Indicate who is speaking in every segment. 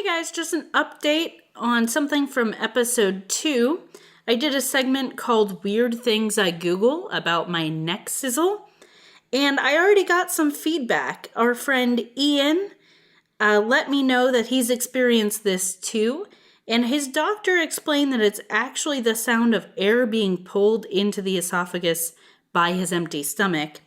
Speaker 1: guys, just an update on something from episode 2. I did a segment called Weird Things I Google about my neck sizzle, and I already got some feedback. Our friend Ian let me know that he's experienced this too, and his doctor explained that it's actually the sound of air being pulled into the esophagus by his empty stomach.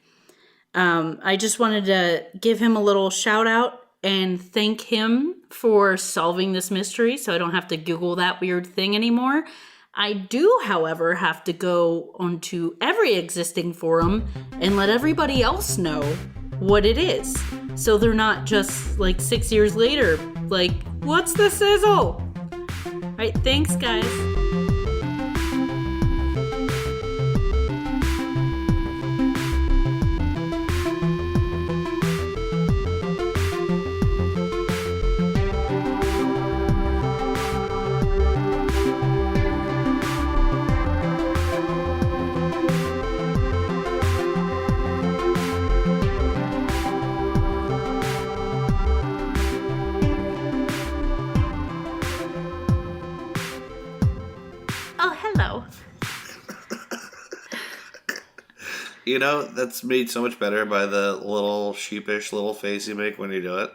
Speaker 1: I just wanted to give him a little shout out and thank him for solving this mystery so I don't have to Google that weird thing anymore. I do, however, have to go onto every existing forum and let everybody else know what it is. So they're not just like 6 years later, like, what's the sizzle? All right, thanks, guys.
Speaker 2: You know, that's made so much better by the little sheepish little face you make when you do it.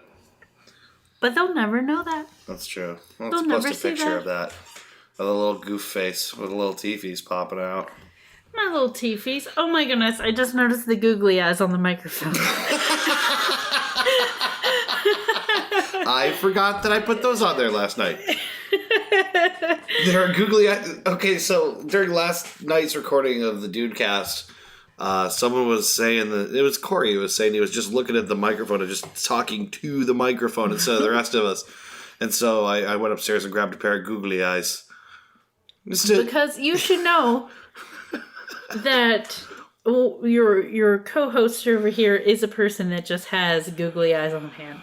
Speaker 1: But they'll never know that.
Speaker 2: That's true. Let's post a picture of that. Of the little goof face with the little teethies popping out.
Speaker 1: My little teethies. Oh my goodness, I just noticed the googly eyes on the microphone.
Speaker 2: I forgot that I put those on there last night. There are googly eyes. Okay, so during last night's recording of the Dudecast, someone was saying that it was Corey who was saying he was just looking at the microphone and just talking to the microphone instead of the rest of us. And so I went upstairs and grabbed a pair of googly eyes.
Speaker 1: Because you should know that your co-host over here is a person that just has googly eyes on hand.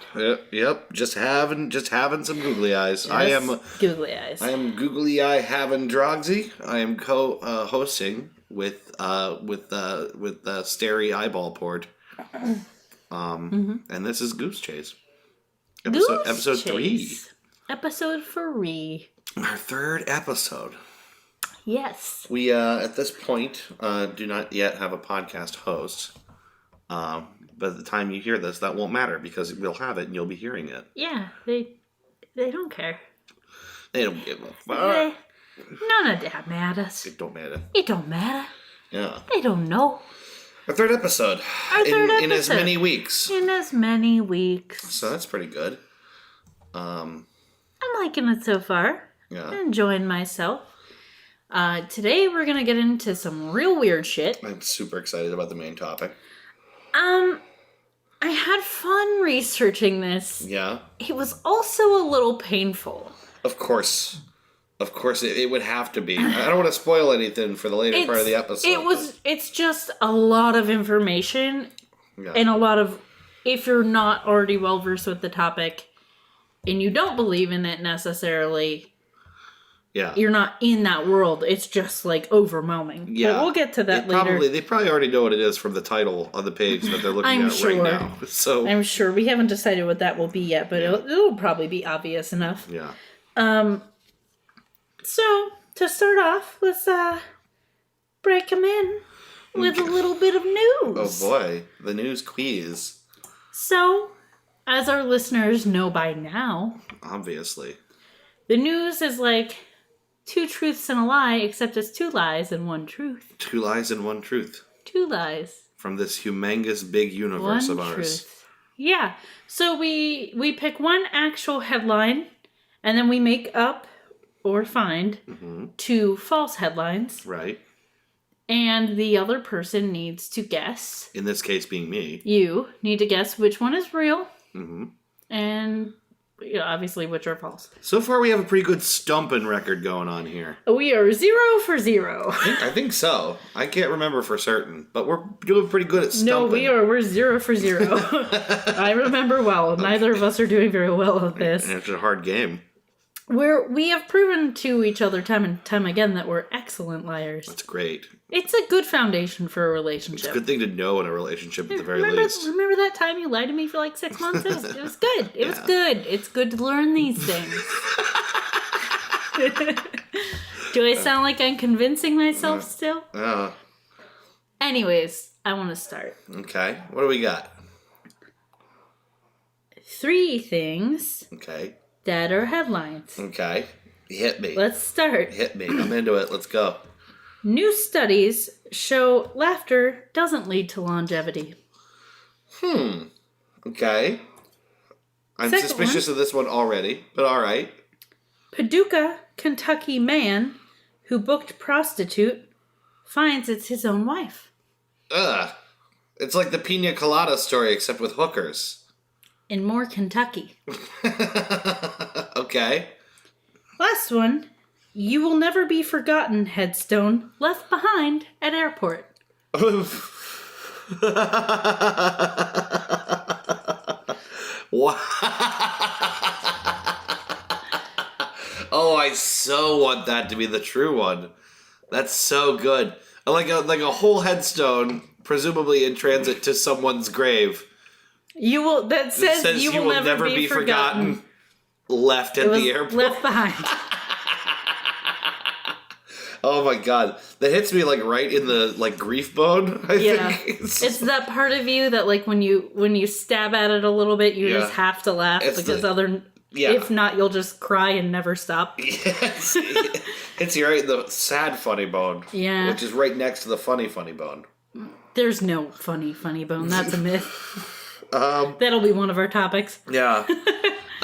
Speaker 2: Yep. Just having some googly eyes. I am
Speaker 1: googly eyes.
Speaker 2: I am googly eye having Drogsy. I am co-hosting with Starry Eyeball Port. And this is Goose Chase. Episode 3.
Speaker 1: Episode 3.
Speaker 2: Our third episode.
Speaker 1: Yes.
Speaker 2: We, at this point, do not yet have a podcast host. But at the time you hear this, that won't matter because we'll have it and you'll be hearing it.
Speaker 1: Yeah, they don't care.
Speaker 2: They don't give a fuck.
Speaker 1: None of that matters.
Speaker 2: It don't matter.
Speaker 1: It don't matter.
Speaker 2: Yeah.
Speaker 1: They don't know.
Speaker 2: Our third episode. In as many weeks.
Speaker 1: In as many weeks.
Speaker 2: So that's pretty good.
Speaker 1: I'm liking it so far.
Speaker 2: Yeah.
Speaker 1: I'm enjoying myself. Today we're going to get into some real weird shit.
Speaker 2: I'm super excited about the main topic.
Speaker 1: I had fun researching this.
Speaker 2: Yeah.
Speaker 1: It was also a little painful.
Speaker 2: Of course, it would have to be. I don't want to spoil anything for the later part of the episode.
Speaker 1: It's just a lot of information.
Speaker 2: Yeah.
Speaker 1: And a lot of, if you're not already well versed with the topic and you don't believe in it necessarily,
Speaker 2: yeah,
Speaker 1: you're not in that world. It's just like overwhelming.
Speaker 2: Yeah.
Speaker 1: But we'll get to that later.
Speaker 2: They probably already know what it is from the title on the page that they're looking at right now. So
Speaker 1: I'm sure. We haven't decided what that will be yet, but it'll probably be obvious enough.
Speaker 2: Yeah.
Speaker 1: So, to start off, let's break them in with a little bit of news.
Speaker 2: Oh boy, the news quiz.
Speaker 1: So, as our listeners know by now,
Speaker 2: obviously,
Speaker 1: the news is like 2 truths and a lie, except it's 2 lies and 1 truth.
Speaker 2: 2 lies and 1 truth.
Speaker 1: 2 lies.
Speaker 2: From this humongous big universe of ours.
Speaker 1: Truth. Yeah. So we pick one actual headline, and then we make up or find 2 false headlines.
Speaker 2: Right. And
Speaker 1: the other person needs to guess.
Speaker 2: In this case being me.
Speaker 1: You need to guess which one is real.
Speaker 2: Mm-hmm.
Speaker 1: And obviously which are false.
Speaker 2: So far we have a pretty good stumping record going on here.
Speaker 1: We are 0 for 0.
Speaker 2: I think so. I can't remember for certain, but we're doing pretty good at stumping.
Speaker 1: No, we're 0 for 0. I remember well. Neither of us are doing very well at this.
Speaker 2: And it's a hard game.
Speaker 1: We have proven to each other time and time again that we're excellent liars.
Speaker 2: That's great.
Speaker 1: It's a good foundation for a relationship.
Speaker 2: It's a good thing to know in a relationship at the very least.
Speaker 1: Remember that time you lied to me for like 6 months? It was good. It was good. It's good to learn these things. Do I sound like I'm convincing myself still? Anyways, I want to start.
Speaker 2: Okay. What do we got?
Speaker 1: 3 things.
Speaker 2: Okay.
Speaker 1: That are headlines.
Speaker 2: Okay. Hit me.
Speaker 1: Let's start.
Speaker 2: Hit me. I'm into it. Let's go.
Speaker 1: New studies show laughter doesn't lead to longevity.
Speaker 2: Okay. I'm
Speaker 1: Second
Speaker 2: suspicious of this one already, but all right.
Speaker 1: Paducah, Kentucky man who booked prostitute finds it's his own wife.
Speaker 2: Ugh. It's like the Pina Colada story, except with hookers.
Speaker 1: In more Kentucky.
Speaker 2: Okay.
Speaker 1: Last one. You will never be forgotten headstone left behind at airport.
Speaker 2: What? Oh, I so want that to be the true one. That's so good. Like a whole headstone, presumably in transit to someone's grave.
Speaker 1: That says you will never be forgotten.
Speaker 2: Left at the airport.
Speaker 1: Left behind.
Speaker 2: Oh my god, that hits me like right in the grief bone. I think
Speaker 1: it's that part of you that when you stab at it a little bit, you just have to laugh if not, you'll just cry and never stop.
Speaker 2: Yes, hits you right in the sad funny bone.
Speaker 1: Yeah,
Speaker 2: which is right next to the funny bone.
Speaker 1: There's no funny bone. That's a myth. That'll be one of our topics.
Speaker 2: Yeah.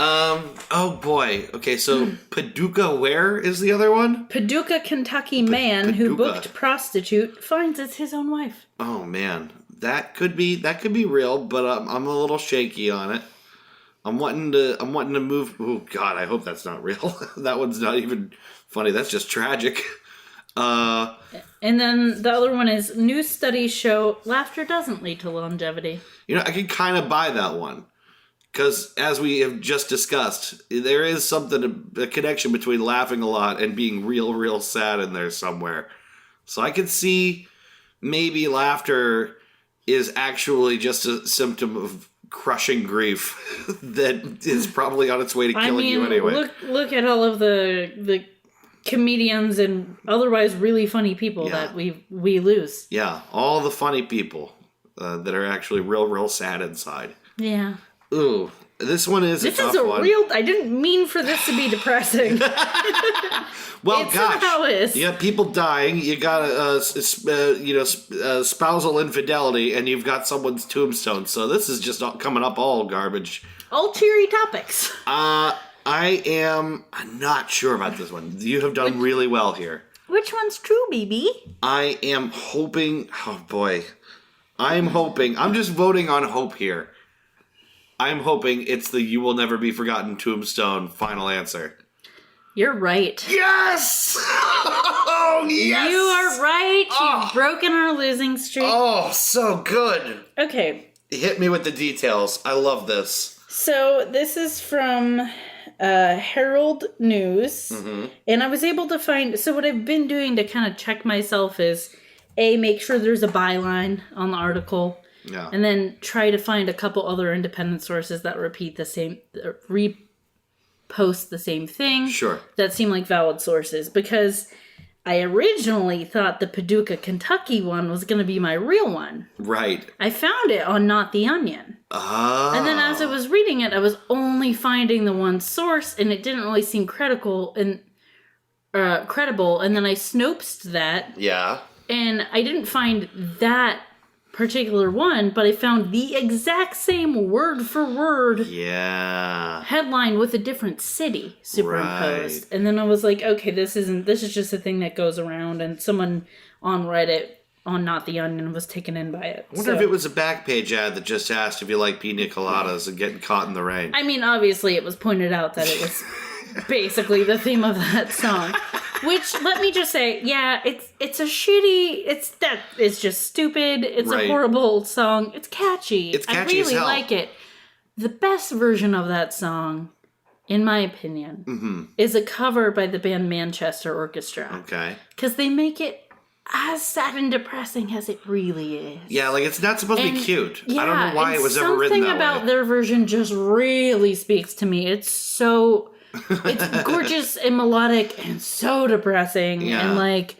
Speaker 2: Oh boy. Okay, so Paducah, where is the other one?
Speaker 1: Paducah, Kentucky man who booked prostitute finds it's his own wife.
Speaker 2: Oh man, that could be real, but I'm a little shaky on it. I'm wanting to move. Oh god, I hope that's not real. That one's not even funny. That's just tragic.
Speaker 1: And then the other one is new studies show laughter doesn't lead to longevity.
Speaker 2: I can kind of buy that one. Because, as we have just discussed, there is a connection between laughing a lot and being real sad in there somewhere. So I could see maybe laughter is actually just a symptom of crushing grief that is probably on its way to killing you anyway.
Speaker 1: Look at all of the comedians and otherwise really funny people that we lose.
Speaker 2: Yeah, all the funny people that are actually real sad inside.
Speaker 1: Yeah.
Speaker 2: Ooh, this one is a tough one.
Speaker 1: I didn't mean for this to be depressing.
Speaker 2: Well,
Speaker 1: it
Speaker 2: gosh.
Speaker 1: somehow is.
Speaker 2: You got people dying, you got spousal infidelity, and you've got someone's tombstone. So this is just coming up all garbage.
Speaker 1: All cheery topics.
Speaker 2: I'm not sure about this one. You have done really well here.
Speaker 1: Which one's true, baby?
Speaker 2: I am hoping... Oh, boy. I'm just voting on hope here. I'm hoping it's the you will never be forgotten tombstone final answer.
Speaker 1: You're right.
Speaker 2: Yes! Oh, yes!
Speaker 1: You are right. You've broken our losing streak.
Speaker 2: Oh, so good.
Speaker 1: Okay.
Speaker 2: Hit me with the details. I love this.
Speaker 1: So this is from Herald News. Mm-hmm. And I was able to find... So what I've been doing to kind of check myself is, A, make sure there's a byline on the article.
Speaker 2: Yeah.
Speaker 1: And then try to find a couple other independent sources that repost the same thing.
Speaker 2: Sure.
Speaker 1: That seem like valid sources. Because I originally thought the Paducah, Kentucky one was going to be my real one.
Speaker 2: Right.
Speaker 1: I found it on Not the Onion.
Speaker 2: Oh.
Speaker 1: And then as I was reading it, I was only finding the one source, and it didn't really seem credible. And then I snoped that.
Speaker 2: Yeah.
Speaker 1: And I didn't find that particular one, but I found the exact same word for word headline with a different city superimposed. Right. And then I was like, okay, this is just a thing that goes around, and someone on Reddit on Not the Onion was taken in by it.
Speaker 2: I wonder if it was a Backpage ad that just asked if you like pina coladas and getting caught in the rain.
Speaker 1: I mean, obviously it was pointed out that it was basically the theme of that song. Which, let me just say, yeah, it's a shitty, it's just stupid, it's a horrible song, it's catchy.
Speaker 2: It's catchy
Speaker 1: I really
Speaker 2: as hell.
Speaker 1: like it. The best version of that song, in my opinion, is a cover by the band Manchester Orchestra.
Speaker 2: Okay.
Speaker 1: Because they make it as sad and depressing as it really is.
Speaker 2: Yeah, like it's not supposed to be cute.
Speaker 1: Yeah,
Speaker 2: I don't know why it was ever written that way.
Speaker 1: Something about their version just really speaks to me. It's gorgeous and melodic and so depressing.
Speaker 2: Yeah.
Speaker 1: And like,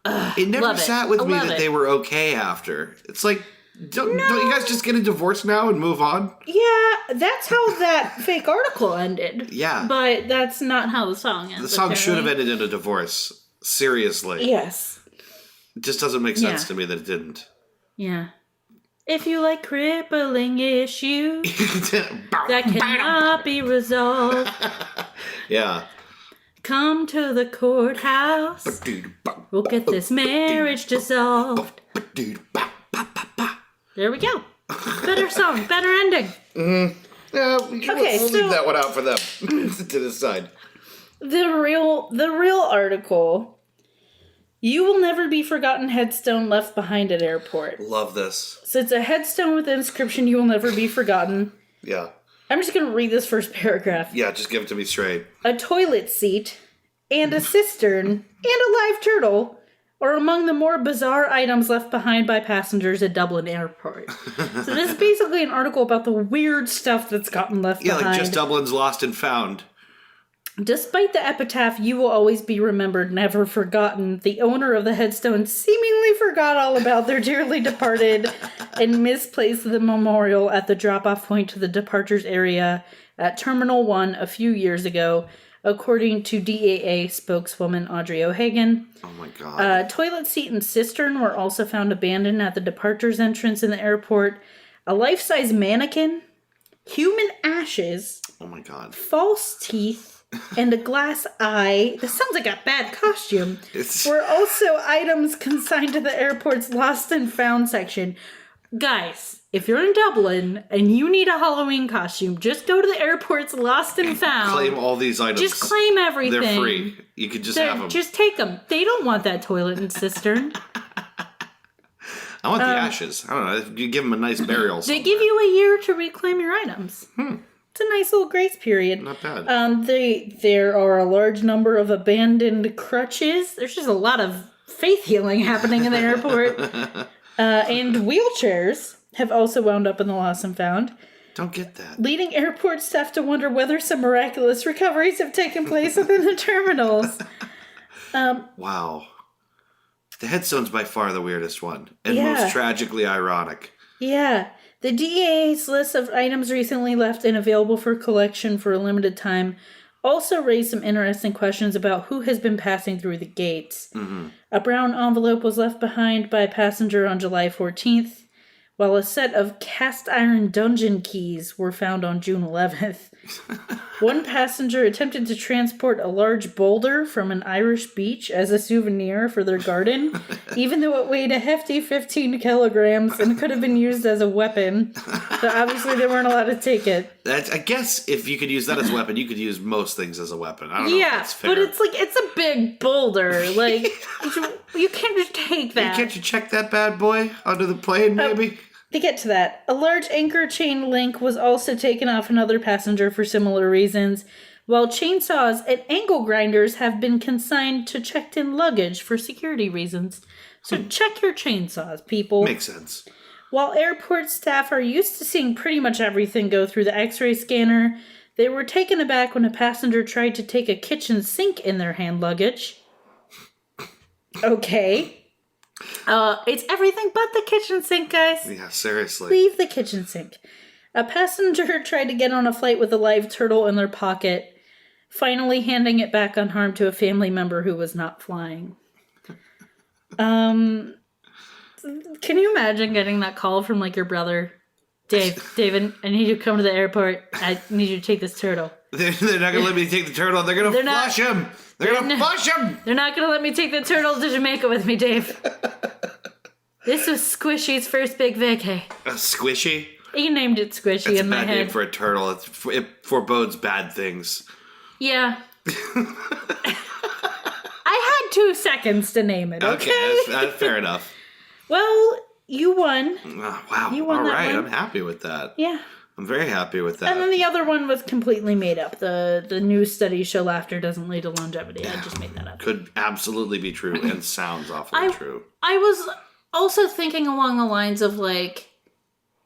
Speaker 2: it never sat with me that
Speaker 1: it.
Speaker 2: they were okay after. It's like, don't you guys just get a divorce now and move on?
Speaker 1: Yeah, that's how that fake article ended.
Speaker 2: Yeah.
Speaker 1: But that's not how the song ends.
Speaker 2: The song should have ended in a divorce. Seriously.
Speaker 1: Yes.
Speaker 2: It just doesn't make sense to me that it didn't.
Speaker 1: Yeah. If you like crippling issues that cannot be resolved,
Speaker 2: yeah.
Speaker 1: come to the courthouse. We'll get this marriage dissolved. There we go. Better song, better ending.
Speaker 2: Mm-hmm. Yeah, we'll leave that one out for them to decide.
Speaker 1: The real article. You will never be forgotten headstone left behind at airport.
Speaker 2: Love this.
Speaker 1: So it's a headstone with the inscription, you will never be forgotten.
Speaker 2: Yeah.
Speaker 1: I'm just going to read this first paragraph.
Speaker 2: Yeah, just give it to me straight.
Speaker 1: A toilet seat and a cistern and a live turtle are among the more bizarre items left behind by passengers at Dublin Airport. So this is basically an article about the weird stuff that's gotten left behind.
Speaker 2: Yeah, like just Dublin's lost and found.
Speaker 1: Despite the epitaph, you will always be remembered, never forgotten, the owner of the headstone seemingly forgot all about their dearly departed and misplaced the memorial at the drop-off point to the departures area at Terminal 1 a few years ago, according to DAA spokeswoman Audrey O'Hagan.
Speaker 2: Oh my god.
Speaker 1: Toilet seat and cistern were also found abandoned at the departures entrance in the airport. A life-size mannequin, human ashes,
Speaker 2: oh my god,
Speaker 1: false teeth, and a glass eye, this sounds like a bad costume, were also items consigned to the airport's lost and found section. Guys, if you're in Dublin and you need a Halloween costume, just go to the airport's lost and found.
Speaker 2: Claim all these items.
Speaker 1: Just claim everything.
Speaker 2: They're free. You could just have them.
Speaker 1: Just take them. They don't want that toilet and cistern.
Speaker 2: I want the ashes. I don't know. You give them a nice burial somewhere.
Speaker 1: They give you a year to reclaim your items. It's a nice little grace period.
Speaker 2: Not bad.
Speaker 1: There are a large number of abandoned crutches. There's just a lot of faith healing happening in the airport. And wheelchairs have also wound up in the lost and found.
Speaker 2: Don't get that.
Speaker 1: Leading airport staff to wonder whether some miraculous recoveries have taken place within the terminals.
Speaker 2: Wow. The headstone's by far the weirdest one. And
Speaker 1: Yeah.
Speaker 2: most tragically ironic.
Speaker 1: Yeah. The DEA's list of items recently left and available for collection for a limited time also raised some interesting questions about who has been passing through the gates.
Speaker 2: Mm-hmm.
Speaker 1: A brown envelope was left behind by a passenger on July 14th, while a set of cast iron dungeon keys were found on June 11th. One passenger attempted to transport a large boulder from an Irish beach as a souvenir for their garden, even though it weighed a hefty 15 kilograms and could have been used as a weapon. But obviously they weren't allowed to take it.
Speaker 2: I guess if you could use that as a weapon, you could use most things as a weapon. I don't know if that's fair.
Speaker 1: But it's a big boulder. Like, you can't just take that.
Speaker 2: Can't you check that bad boy onto the plane, maybe?
Speaker 1: To get to that, a large anchor chain link was also taken off another passenger for similar reasons, while chainsaws and angle grinders have been consigned to checked-in luggage for security reasons. So check your chainsaws, people.
Speaker 2: Makes sense.
Speaker 1: While airport staff are used to seeing pretty much everything go through the x-ray scanner, they were taken aback when a passenger tried to take a kitchen sink in their hand luggage. Okay. It's everything but the kitchen sink, guys.
Speaker 2: Yeah, seriously.
Speaker 1: Leave the kitchen sink. A passenger tried to get on a flight with a live turtle in their pocket, finally handing it back unharmed to a family member who was not flying. Can you imagine getting that call from, like, your brother? David, I need you to come to the airport. I need you to take this turtle.
Speaker 2: They're not going to let me take the turtle. They're going to flush him. They're going to flush him.
Speaker 1: They're not going to let me take the turtle to Jamaica with me, Dave. This was Squishy's first big vacay.
Speaker 2: Squishy?
Speaker 1: He named it Squishy in my head.
Speaker 2: It's a bad name for a turtle. It forebodes bad things.
Speaker 1: Yeah. I had 2 seconds to name it, okay?
Speaker 2: That's fair enough.
Speaker 1: Well, you won.
Speaker 2: Wow.
Speaker 1: You won
Speaker 2: All
Speaker 1: that
Speaker 2: right.
Speaker 1: one.
Speaker 2: I'm happy with that.
Speaker 1: Yeah.
Speaker 2: I'm very happy with that.
Speaker 1: And then the other one was completely made up. The new studies show laughter doesn't lead to longevity. I just made that up.
Speaker 2: Could absolutely be true and sounds awfully true.
Speaker 1: I was also thinking along the lines of, like,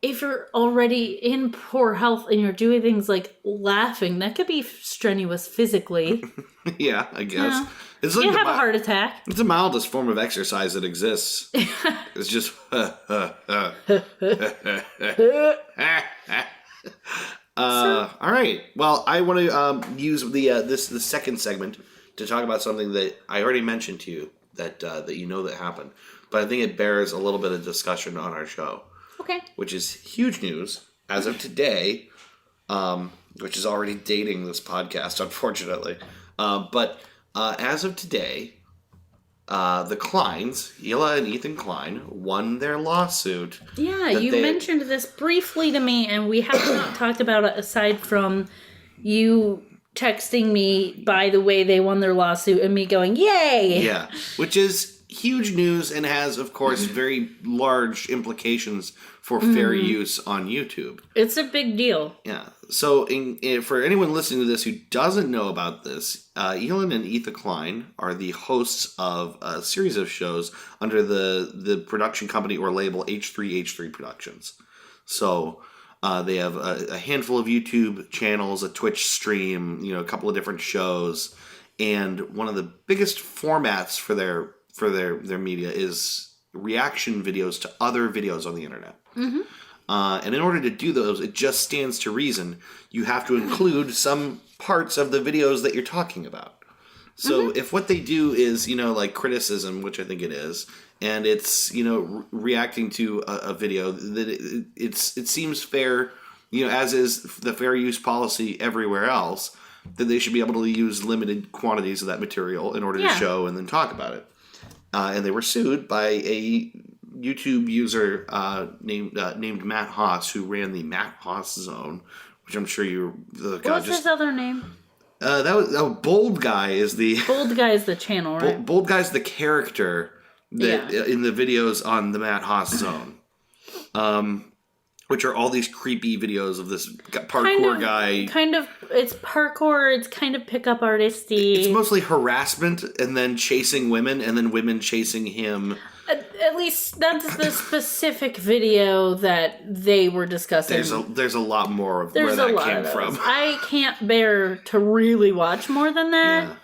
Speaker 1: if you're already in poor health and you're doing things like laughing, that could be strenuous physically.
Speaker 2: Yeah, I guess.
Speaker 1: You know,
Speaker 2: it's like
Speaker 1: you have a heart attack.
Speaker 2: It's the mildest form of exercise that exists. It's just... all right. Well, I want to use the second segment to talk about something that I already mentioned to you that you know that happened, but I think it bears a little bit of discussion on our show.
Speaker 1: Okay.
Speaker 2: Which is huge news as of today, which is already dating this podcast, unfortunately. But as of today, the Kleins, Hila and Ethan Klein, won their lawsuit.
Speaker 1: Yeah, you mentioned this briefly to me, and we have not talked about it aside from you texting me, by the way, they won their lawsuit, and me going, yay!
Speaker 2: Yeah, which is huge news and has, of course, very large implications for fair use on YouTube.
Speaker 1: It's a big deal.
Speaker 2: Yeah. So, for anyone listening to this who doesn't know about this, Elon and Ethan Klein are the hosts of a series of shows under the production company or label H3H3 Productions. So, they have a handful of YouTube channels, a Twitch stream, a couple of different shows, and one of the biggest formats for their media is reaction videos to other videos on the internet. Mm-hmm. And in order to do those, it just stands to reason you have to include some parts of the videos that you're talking about. So if what they do is, like criticism, which I think it is, and it's, reacting to a video, that it seems fair, as is the fair use policy everywhere else, that they should be able to use limited quantities of that material in order to show and then talk about it. And they were sued by a YouTube user named Matt Haas, who ran the Matt Haas Zone, which I'm sure
Speaker 1: What's his other name?
Speaker 2: Bold Guy is the...
Speaker 1: Bold Guy is the channel, right?
Speaker 2: Bold Guy's the character that in the videos on the Matt Haas Zone. Which are all these creepy videos of this parkour guy. It's
Speaker 1: parkour, it's kind of pickup artisty.
Speaker 2: It's mostly harassment and then chasing women and then women chasing him.
Speaker 1: At least that's the specific video that they were discussing.
Speaker 2: There's a lot more of where that came from.
Speaker 1: I can't bear to really watch more than that. Yeah.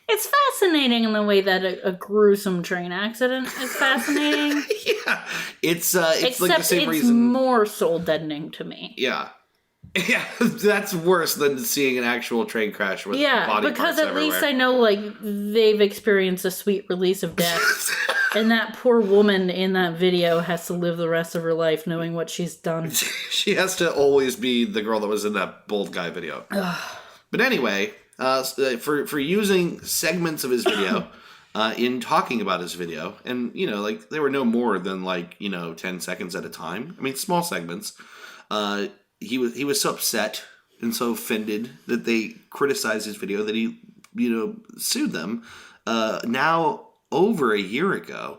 Speaker 1: It's fascinating in the way that a gruesome train accident is fascinating.
Speaker 2: Yeah. It's like the same
Speaker 1: it's
Speaker 2: reason.
Speaker 1: More soul deadening to me.
Speaker 2: Yeah. Yeah, that's worse than seeing an actual train crash with body parts everywhere.
Speaker 1: Because at least I know, like, they've experienced a sweet release of death. And that poor woman in that video has to live the rest of her life knowing what she's done.
Speaker 2: She has to always be the girl that was in that Bold Guy video. But anyway... for using segments of his video in talking about his video, and they were no more than 10 seconds at a time. I mean, small segments. He was so upset and so offended that they criticized his video that he sued them. Now over a year ago,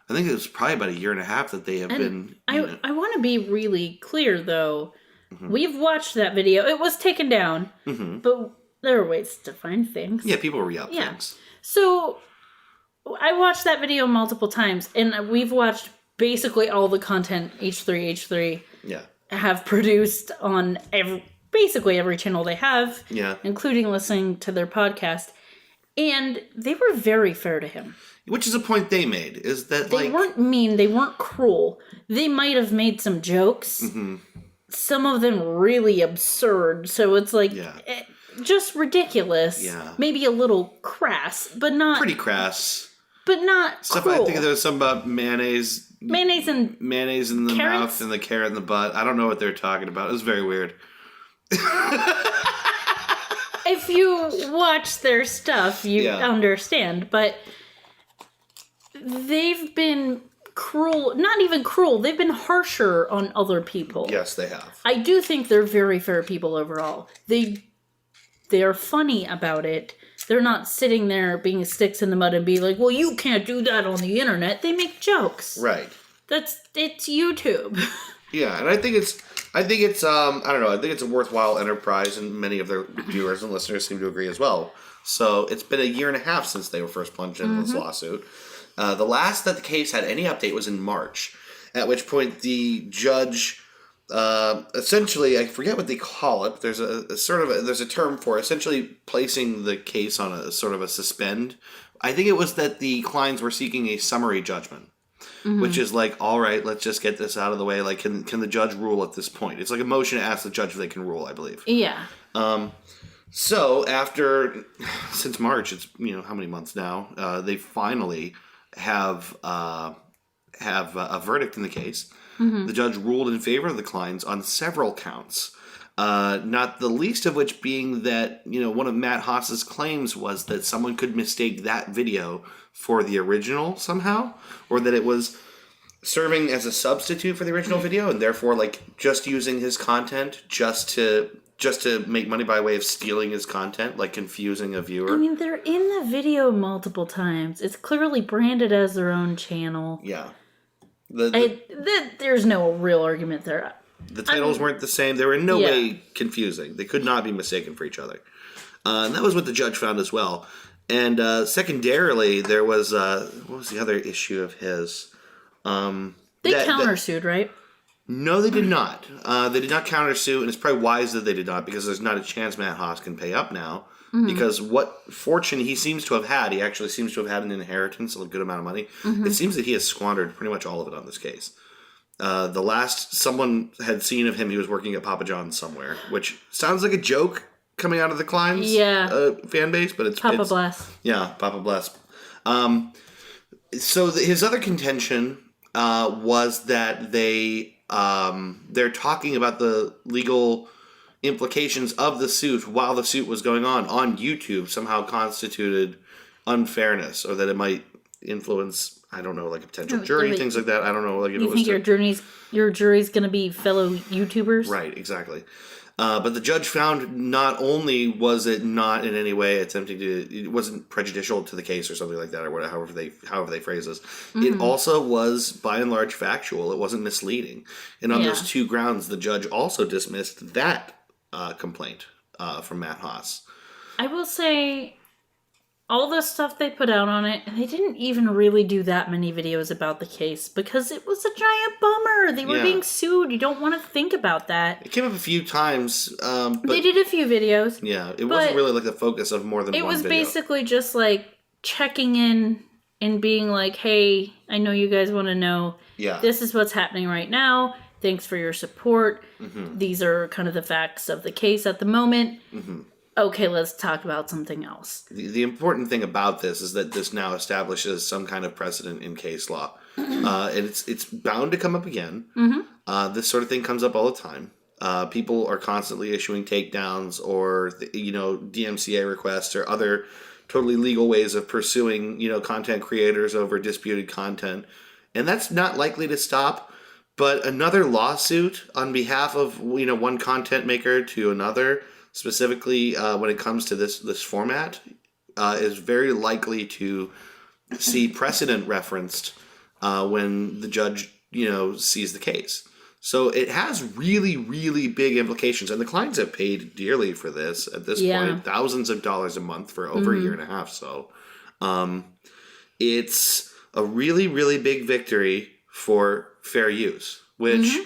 Speaker 2: I think it was probably about a year and a half that they have been.
Speaker 1: I want to be really clear though. Mm-hmm. We've watched that video. It was taken down, but. There are ways to find things.
Speaker 2: Yeah, people re-up things.
Speaker 1: So, I watched that video multiple times, and we've watched basically all the content H3H3 have produced on basically every channel they have, including listening to their podcast, and they were very fair to him.
Speaker 2: Which is a point they made, is that
Speaker 1: they weren't mean, they weren't cruel. They might have made some jokes, some of them really absurd, so it's like... just ridiculous. Yeah. Maybe a little crass, but not...
Speaker 2: Pretty crass.
Speaker 1: But not
Speaker 2: stuff.
Speaker 1: Cruel.
Speaker 2: I think there was some about mayonnaise in the
Speaker 1: carrots?
Speaker 2: mouth and the carrot in the butt. I don't know what they're talking about. It was very weird.
Speaker 1: If you watch their stuff, you understand. But they've been cruel. Not even cruel. They've been harsher on other people.
Speaker 2: Yes, they have.
Speaker 1: I do think they're very fair people overall. They're funny about it. They're not sitting there being sticks in the mud and be like, well, you can't do that on the internet. They make jokes.
Speaker 2: Right.
Speaker 1: It's YouTube.
Speaker 2: Yeah, and I think it's I don't know, I think it's a worthwhile enterprise, and many of their viewers and listeners seem to agree as well. So it's been a year and a half since they were first plunged into this lawsuit. The last that the case had any update was in March, at which point the judge essentially, I forget what they call it. There's there's a term for essentially placing the case on a sort of a suspend. I think it was that the clients were seeking a summary judgment, which is like, all right, let's just get this out of the way. Like, can the judge rule at this point? It's like a motion to ask the judge if they can rule, I believe.
Speaker 1: Yeah.
Speaker 2: So since March, it's how many months now? They finally have a verdict in the case. The judge ruled in favor of the clients on several counts. Not the least of which being that, one of Matt Haas's claims was that someone could mistake that video for the original somehow, or that it was serving as a substitute for the original video, and therefore, just using his content just to make money by way of stealing his content, confusing a viewer.
Speaker 1: I mean, they're in the video multiple times. It's clearly branded as their own channel.
Speaker 2: Yeah.
Speaker 1: There's no real argument there.
Speaker 2: The titles weren't the same. They were in no way confusing. They could not be mistaken for each other. And that was what the judge found as well. And secondarily, there was, what was the other issue of his?
Speaker 1: They countersued, right?
Speaker 2: No, they did not. They did not countersue, and it's probably wise that they did not, because there's not a chance Matt Haas can pay up now. Because what fortune he seems to have had, he actually seems to have had an inheritance of a good amount of money. It seems that he has squandered pretty much all of it on this case. The last someone had seen of him, he was working at Papa John's somewhere, which sounds like a joke coming out of the Klein's fan base, but it's
Speaker 1: Papa Bless.
Speaker 2: Yeah, Papa Bless. So his other contention was that they're talking about the legal implications of the suit while the suit was going on YouTube somehow constituted unfairness, or that it might influence, I don't know, a potential jury, things like that. I don't know.
Speaker 1: You think your jury's going to be fellow YouTubers?
Speaker 2: Right, exactly. But the judge found not only was it not in any way it wasn't prejudicial to the case or something like that, or whatever, however they phrase this. It also was by and large factual. It wasn't misleading. And on those two grounds, the judge also dismissed that complaint from Matt Haas.
Speaker 1: I will say, all the stuff they put out on it, and they didn't even really do that many videos about the case, because it was a giant bummer. They were being sued. You don't want to think about that. It
Speaker 2: came up a few times. But
Speaker 1: they did a few videos.
Speaker 2: Yeah, it wasn't really the focus of more than one video. It was
Speaker 1: basically just checking in and being like, hey, I know you guys want to know. Yeah. This is what's happening right now. Thanks for your support. These are kind of the facts of the case at the moment. Okay, let's talk about something else.
Speaker 2: The important thing about this is that this now establishes some kind of precedent in case law. And it's bound to come up again. This sort of thing comes up all the time. People are constantly issuing takedowns or, DMCA requests or other totally legal ways of pursuing, content creators over disputed content. And that's not likely to stop. But another lawsuit on behalf of, one content maker to another, specifically when it comes to this format, is very likely to see precedent referenced when the judge, sees the case. So it has really, really big implications. And the clients have paid dearly for this at this point, thousands of dollars a month for over a year and a half. So it's a really, really big victory for fair use, which,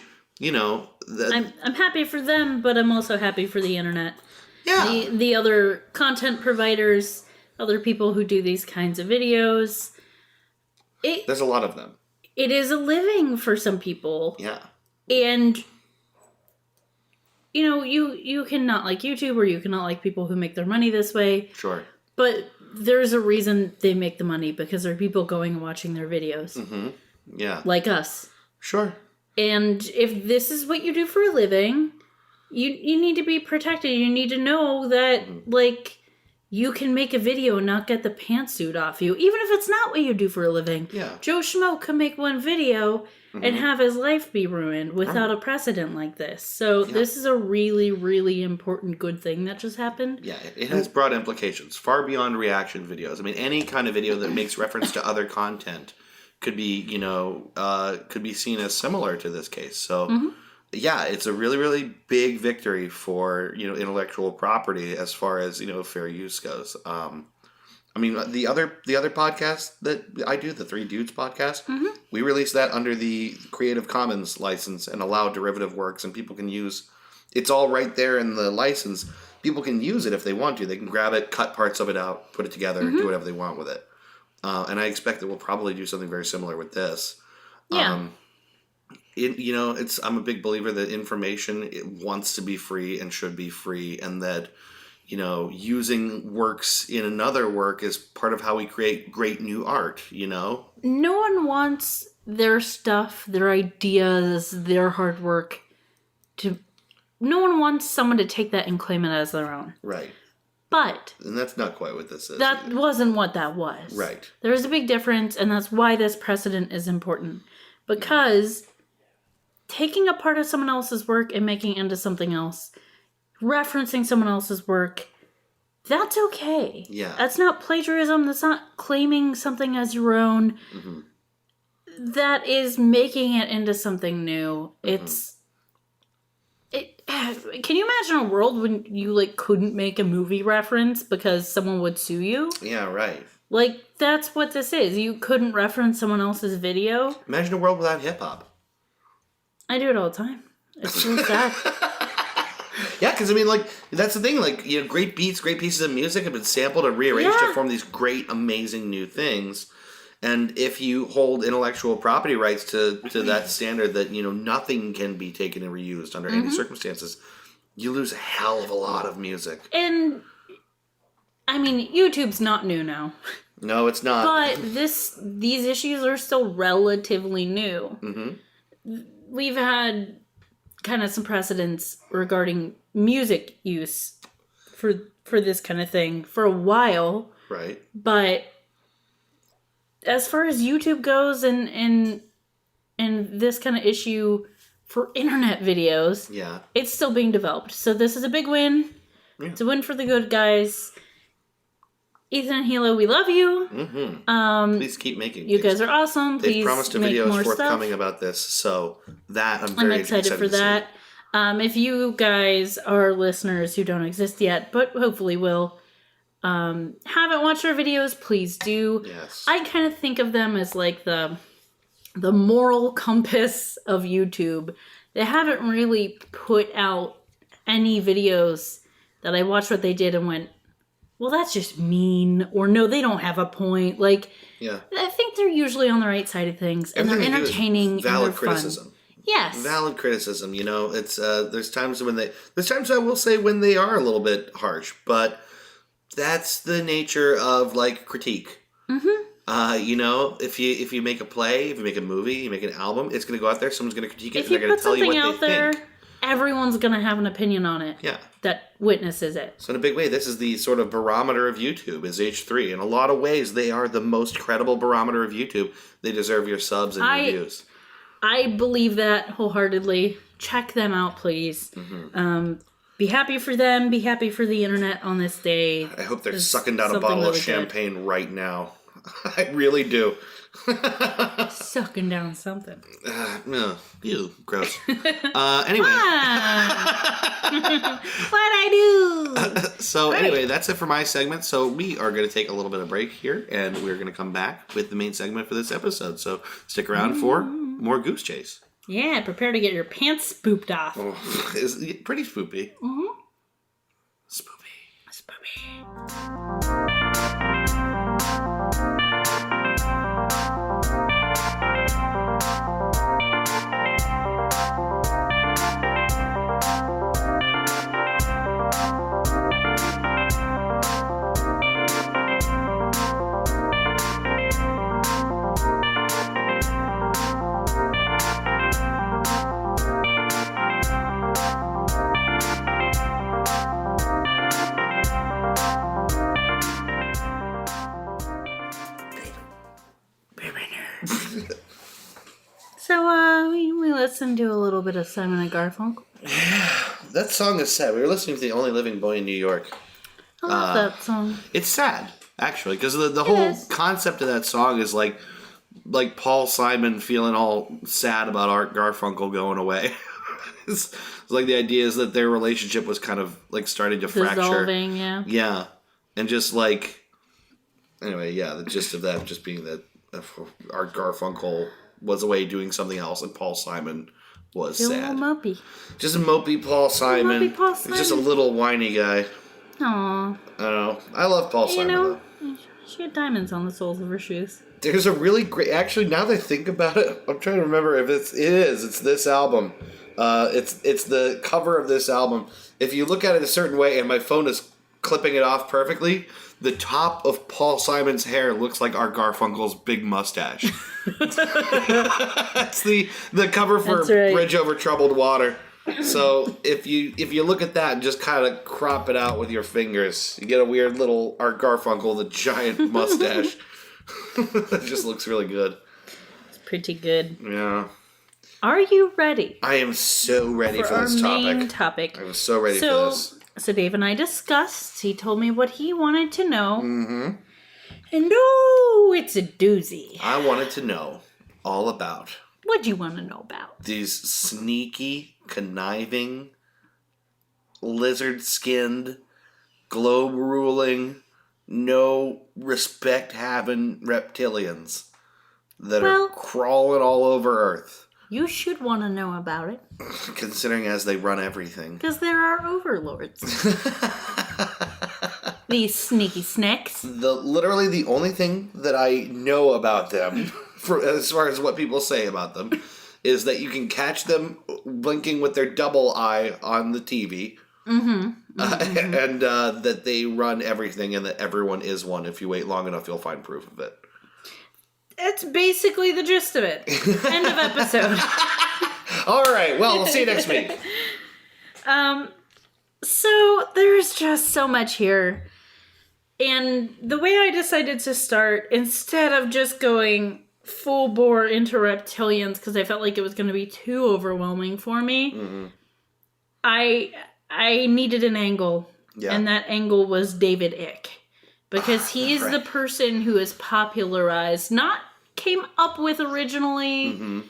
Speaker 1: I'm happy for them, but I'm also happy for the internet.
Speaker 2: Yeah.
Speaker 1: The other content providers, other people who do these kinds of videos.
Speaker 2: There's a lot of them.
Speaker 1: It is a living for some people.
Speaker 2: Yeah.
Speaker 1: And, you can not like YouTube, or you cannot like people who make their money this way.
Speaker 2: Sure.
Speaker 1: But there's a reason they make the money, because there are people going and watching their videos.
Speaker 2: Yeah.
Speaker 1: Like us.
Speaker 2: Sure.
Speaker 1: And if this is what you do for a living, you need to be protected. You need to know that, you can make a video and not get the pantsuit off you, even if it's not what you do for a living.
Speaker 2: Yeah.
Speaker 1: Joe Schmo can make one video and have his life be ruined without a precedent like this. So this is a really, really important good thing that just happened.
Speaker 2: Yeah, it has broad implications, far beyond reaction videos. I mean, any kind of video that makes reference to other content could be seen as similar to this case. So yeah, it's a really, really big victory for intellectual property as far as fair use goes. I mean, the other podcast that I do, the Three Dudes podcast, we released that under the Creative Commons license and allow derivative works, and people can use. It's all right there in the license. People can use it if they want to. They can grab it, cut parts of it out, put it together, do whatever they want with it. And I expect that we'll probably do something very similar with this.
Speaker 1: Yeah.
Speaker 2: I'm a big believer that information wants to be free and should be free, and that using works in another work is part of how we create great new art. No
Speaker 1: one wants their stuff, their ideas, their hard work to. No one wants someone to take that and claim it as their own.
Speaker 2: Right.
Speaker 1: But...
Speaker 2: And that's not quite what this is.
Speaker 1: That wasn't what that was.
Speaker 2: Right.
Speaker 1: There is a big difference, and that's why this precedent is important. Because taking a part of someone else's work and making it into something else, referencing someone else's work, that's okay.
Speaker 2: Yeah.
Speaker 1: That's not plagiarism. That's not claiming something as your own. That is making it into something new. Can you imagine a world when you couldn't make a movie reference because someone would sue you?
Speaker 2: Yeah, right.
Speaker 1: That's what this is. You couldn't reference someone else's video.
Speaker 2: Imagine a world without hip hop.
Speaker 1: I do it all the time. It's so sad.
Speaker 2: Yeah, because that's the thing. Great beats, great pieces of music have been sampled and rearranged to form these great, amazing new things. And if you hold intellectual property rights to that standard that, nothing can be taken and reused under any circumstances, you lose a hell of a lot of music.
Speaker 1: And, I mean, YouTube's not new now.
Speaker 2: No, it's not.
Speaker 1: But these issues are still relatively new. We've had kind of some precedents regarding music use for this kind of thing for a while.
Speaker 2: Right.
Speaker 1: But... as far as YouTube goes and this kind of issue for internet videos, it's still being developed. So this is a big win. Yeah. It's a win for the good guys. Ethan and Hilo, we love you.
Speaker 2: Please keep making
Speaker 1: you guys are awesome. Please
Speaker 2: They've promised a video is forthcoming about this, so that I'm very
Speaker 1: excited for that. If you guys are listeners who don't exist yet, but hopefully will, haven't watched our videos, please do.
Speaker 2: Yes.
Speaker 1: I kind of think of them as the moral compass of YouTube. They haven't really put out any videos that I watched what they did and went, well, that's just mean, or no, they don't have a point. I think they're usually on the right side of things, and they're entertaining.
Speaker 2: Valid criticism.
Speaker 1: Fun. Yes.
Speaker 2: Valid criticism. It's there's times I will say when they are a little bit harsh, but that's the nature of critique. If you make a play, if you make a movie, you make an album, it's going to go out there. Someone's going to critique it, and they're going to tell you what they think.
Speaker 1: Everyone's going to have an opinion on it.
Speaker 2: Yeah.
Speaker 1: That witnesses it.
Speaker 2: So in a big way, this is the sort of barometer of YouTube. Is H3 in a lot of ways they are the most credible barometer of YouTube. They deserve your subs and reviews.
Speaker 1: I believe that wholeheartedly. Check them out, please. Be happy for them. Be happy for the internet on this day.
Speaker 2: I hope they're sucking down a bottle of champagne right now. I really do.
Speaker 1: Sucking down something.
Speaker 2: No, ew, gross. Anyway.
Speaker 1: What'd I do?
Speaker 2: Anyway, that's it for my segment. So we are going to take a little bit of break here, and we're going to come back with the main segment for this episode. So stick around for more Goose Chase.
Speaker 1: Yeah, prepare to get your pants spooped off.
Speaker 2: Oh, it's pretty spoopy. Spoopy.
Speaker 1: So, we listened to a little bit of Simon and Garfunkel.
Speaker 2: Yeah, that song is sad. We were listening to The Only Living Boy in New York.
Speaker 1: I love that song.
Speaker 2: It's sad, actually, because the whole concept of that song is like Paul Simon feeling all sad about Art Garfunkel going away. It's like the idea is that their relationship was kind of like starting to fracture.
Speaker 1: Dissolving, yeah.
Speaker 2: Yeah. And just like, anyway, yeah, the gist of that just being that Art Garfunkel was away doing something else and Paul Simon was sad.
Speaker 1: A little mopey.
Speaker 2: Just a mopey Paul Simon.
Speaker 1: Mopey Paul Simon.
Speaker 2: He's just a little whiny guy.
Speaker 1: Aww.
Speaker 2: I don't know. I love Paul Simon, though.
Speaker 1: She had diamonds on the soles of her shoes.
Speaker 2: There's a really great... Actually, now that I think about it, I'm trying to remember if it is. It's this album. It's the cover of this album. If you look at it a certain way, and my phone is clipping it off perfectly, the top of Paul Simon's hair looks like Art Garfunkel's big mustache. That's the cover for Bridge Over Troubled Water. So if you look at that and just kind of crop it out with your fingers, you get a weird little Art Garfunkel with a giant mustache. It just looks really good.
Speaker 1: It's pretty good.
Speaker 2: Yeah.
Speaker 1: Are you ready?
Speaker 2: I am so ready for this
Speaker 1: main topic.
Speaker 2: I was so ready for this.
Speaker 1: So Dave and I discussed. He told me what he wanted to know.
Speaker 2: Mm-hmm.
Speaker 1: And it's a doozy.
Speaker 2: I wanted to know all about...
Speaker 1: What'd you want to know about?
Speaker 2: These sneaky, conniving, lizard-skinned, globe-ruling, no respect-having reptilians that are crawling all over Earth.
Speaker 1: You should want to know about it.
Speaker 2: Considering as they run everything.
Speaker 1: Because there are overlords. These sneaky snakes.
Speaker 2: Literally the only thing that I know about them, as far as what people say about them, is that you can catch them blinking with their double eye on the TV. Mm-hmm. And that they run everything and that everyone is one. If you wait long enough, you'll find proof of it.
Speaker 1: That's basically the gist of it. End of episode.
Speaker 2: All right. Well, we'll see you next week.
Speaker 1: So there's just so much here. And the way I decided to start, instead of just going full bore into reptilians, because I felt like it was going to be too overwhelming for me, I needed an angle. Yeah. And that angle was David Icke. Because he's the person who has popularized, not came up with originally,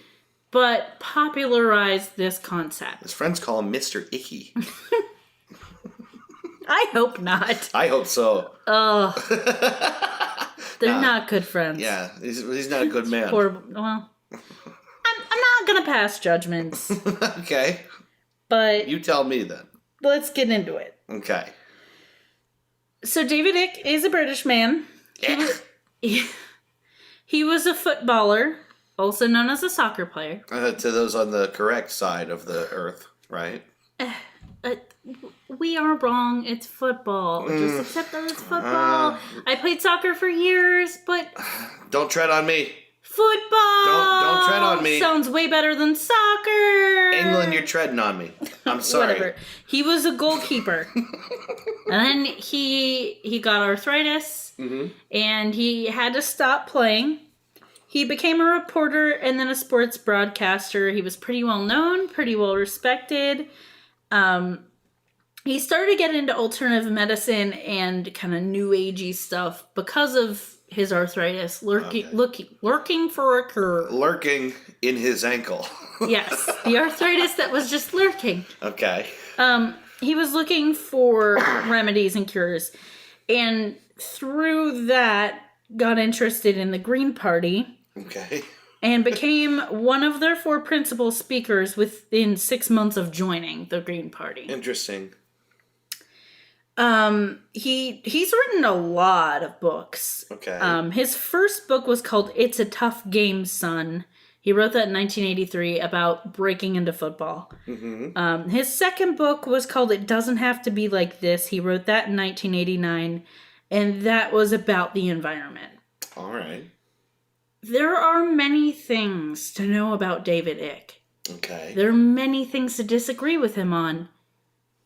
Speaker 1: but popularized this concept.
Speaker 2: His friends call him Mr. Icky.
Speaker 1: I hope not.
Speaker 2: I hope so.
Speaker 1: They're not good friends.
Speaker 2: Yeah, he's not a good man.
Speaker 1: I'm not going to pass judgments.
Speaker 2: Okay.
Speaker 1: But
Speaker 2: you tell me then.
Speaker 1: Let's get into it.
Speaker 2: Okay.
Speaker 1: So David Icke is a British man. He was a footballer, also known as a soccer player.
Speaker 2: To those on the correct side of the earth, right?
Speaker 1: We are wrong. It's football. Just accept that it's football. I played soccer for years, but...
Speaker 2: Don't tread on me.
Speaker 1: Football!
Speaker 2: Don't tread on me.
Speaker 1: Sounds way better than soccer.
Speaker 2: England, you're treading on me. I'm sorry.
Speaker 1: Whatever. He was a goalkeeper. And then he got arthritis. And he had to stop playing. He became a reporter and then a sports broadcaster. He was pretty well known, pretty well respected. He started to get into alternative medicine and kind of new agey stuff because of his arthritis lurking for a cure.
Speaker 2: Lurking in his ankle.
Speaker 1: Yes, the arthritis that was just lurking.
Speaker 2: Okay.
Speaker 1: He was looking for remedies and cures, and through that got interested in the Green Party. Okay. And became one of their 4 principal speakers within 6 months of joining the Green Party.
Speaker 2: Interesting.
Speaker 1: He's written a lot of books.
Speaker 2: Okay.
Speaker 1: His first book was called It's a Tough Game, Son. He wrote that in 1983 about breaking into football. His second book was called It Doesn't Have to Be Like This. He wrote that in 1989, and that was about the environment.
Speaker 2: All right.
Speaker 1: There are many things to know about David Icke.
Speaker 2: Okay.
Speaker 1: There are many things to disagree with him on.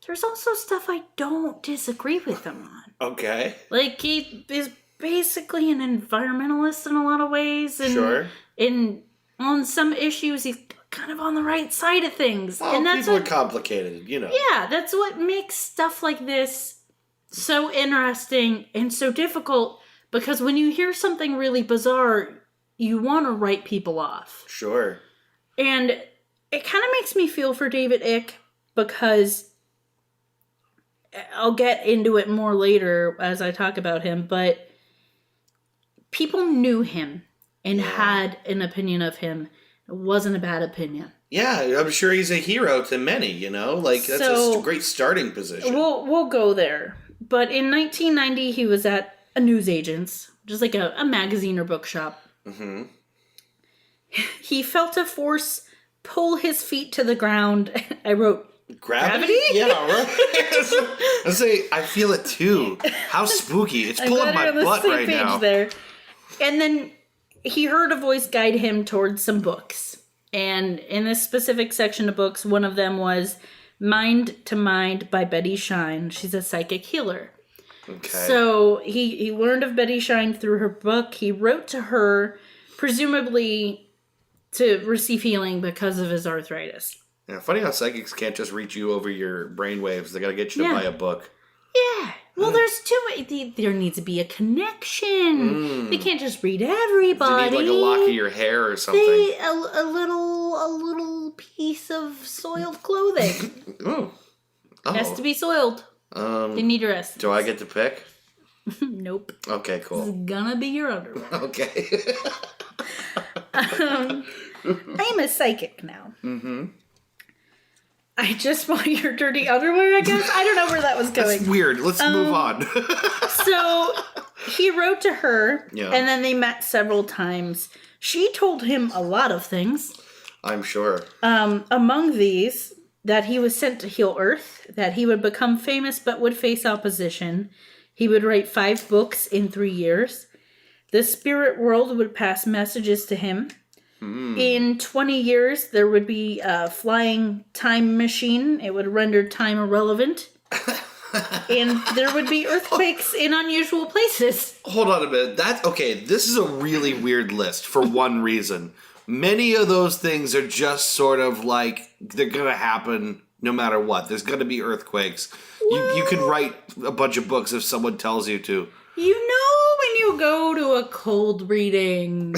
Speaker 1: There's also stuff I don't disagree with him on.
Speaker 2: Okay.
Speaker 1: Like, he is basically an environmentalist in a lot of ways. And
Speaker 2: sure.
Speaker 1: On some issues, he's kind of on the right side of things.
Speaker 2: Well,
Speaker 1: and that's
Speaker 2: people are complicated, you know.
Speaker 1: Yeah, that's what makes stuff like this so interesting and so difficult. Because when you hear something really bizarre, you want to write people off.
Speaker 2: Sure.
Speaker 1: And it kind of makes me feel for David Icke because I'll get into it more later as I talk about him, but people knew him and had an opinion of him. It wasn't a bad opinion.
Speaker 2: Yeah, I'm sure he's a hero to many, you know? Like, that's a great starting position.
Speaker 1: We'll go there. But in 1990, he was at a newsagent's, just like a magazine or bookshop. Mm-hmm. He felt a force pull his feet to the ground. I wrote, Gravity?
Speaker 2: Yeah, right. I feel it too. How spooky. It's pulling my butt right now.
Speaker 1: There. And then he heard a voice guide him towards some books. And in this specific section of books, one of them was Mind to Mind by Betty Shine. She's a psychic healer.
Speaker 2: Okay.
Speaker 1: So he learned of Betty Shine through her book. He wrote to her, presumably to receive healing because of his arthritis.
Speaker 2: Yeah, funny how psychics can't just reach you over your brainwaves. They gotta get you to buy a book.
Speaker 1: Yeah. Well, there's there needs to be a connection. They can't just read everybody.
Speaker 2: You need like a lock of your hair or something.
Speaker 1: A little piece of soiled clothing.
Speaker 2: Oh.
Speaker 1: Has to be soiled. They need rest.
Speaker 2: Do I get to pick?
Speaker 1: Nope.
Speaker 2: Okay, cool.
Speaker 1: It's gonna be your underwear.
Speaker 2: Okay.
Speaker 1: I'm a psychic now. Mm-hmm. I just want your dirty underwear, I guess. I don't know where that was going.
Speaker 2: That's weird. Let's move on.
Speaker 1: So he wrote to her, and then they met several times. She told him a lot of things.
Speaker 2: I'm sure.
Speaker 1: Among these, that he was sent to heal Earth, that he would become famous but would face opposition. He would write 5 books in 3 years. The spirit world would pass messages to him. In 20 years, there would be a flying time machine. It would render time irrelevant. And there would be earthquakes in unusual places.
Speaker 2: Hold on a minute. This is a really weird list for one reason. Many of those things are just sort of like, they're going to happen no matter what. There's going to be earthquakes. Well, you can write a bunch of books if someone tells you to.
Speaker 1: You know when you go to a cold reading...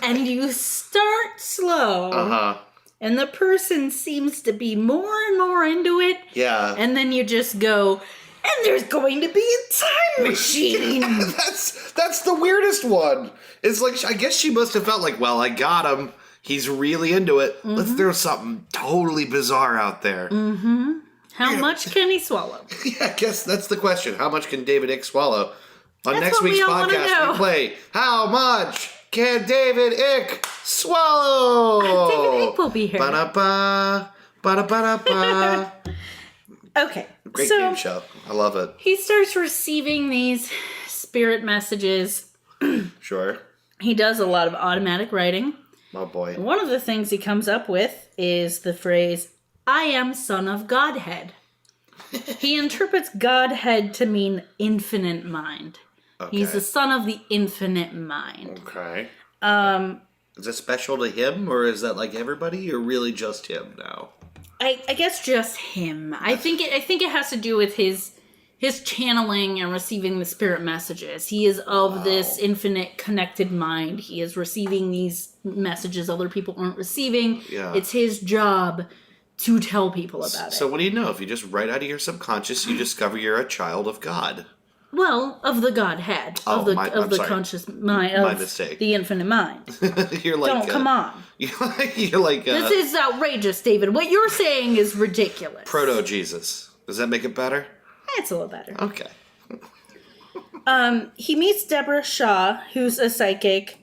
Speaker 1: And you start slow, and the person seems to be more and more into it.
Speaker 2: Yeah.
Speaker 1: And then you just go, and there's going to be a time machine.
Speaker 2: That's the weirdest one. It's like, I guess she must have felt like, well, I got him. He's really into it. Mm-hmm. Let's throw something totally bizarre out there.
Speaker 1: Mm-hmm. How much can he swallow?
Speaker 2: Yeah, I guess that's the question. How much can David Icke swallow? On
Speaker 1: That's
Speaker 2: next week's podcast, we play How Much Can David Icke Swallow?
Speaker 1: David Icke will be here.
Speaker 2: Ba-da-ba, ba-da-ba-da-ba.
Speaker 1: Okay.
Speaker 2: Great game show. I love it.
Speaker 1: He starts receiving these spirit messages.
Speaker 2: Sure.
Speaker 1: He does a lot of automatic writing.
Speaker 2: Oh, boy.
Speaker 1: One of the things he comes up with is the phrase, I am son of Godhead. He interprets Godhead to mean infinite mind. Okay. He's the son of the infinite mind.
Speaker 2: Okay. Is it special to him, or is that like everybody, or really just him now?
Speaker 1: I guess just him. I think it has to do with his channeling and receiving the spirit messages. He is of this infinite connected mind. He is receiving these messages other people aren't receiving. Yeah. It's his job to tell people about it.
Speaker 2: So what do you know? If you just write out of your subconscious, you discover you're a child of God.
Speaker 1: Well, of the Godhead, of the conscious mind,
Speaker 2: my mistake.
Speaker 1: The infinite mind.
Speaker 2: You're like,
Speaker 1: don't come on.
Speaker 2: You're like,
Speaker 1: this is outrageous, David. What you're saying is ridiculous.
Speaker 2: Proto Jesus. Does that make it better?
Speaker 1: It's a little better.
Speaker 2: Okay.
Speaker 1: He meets Deborah Shaw, who's a psychic.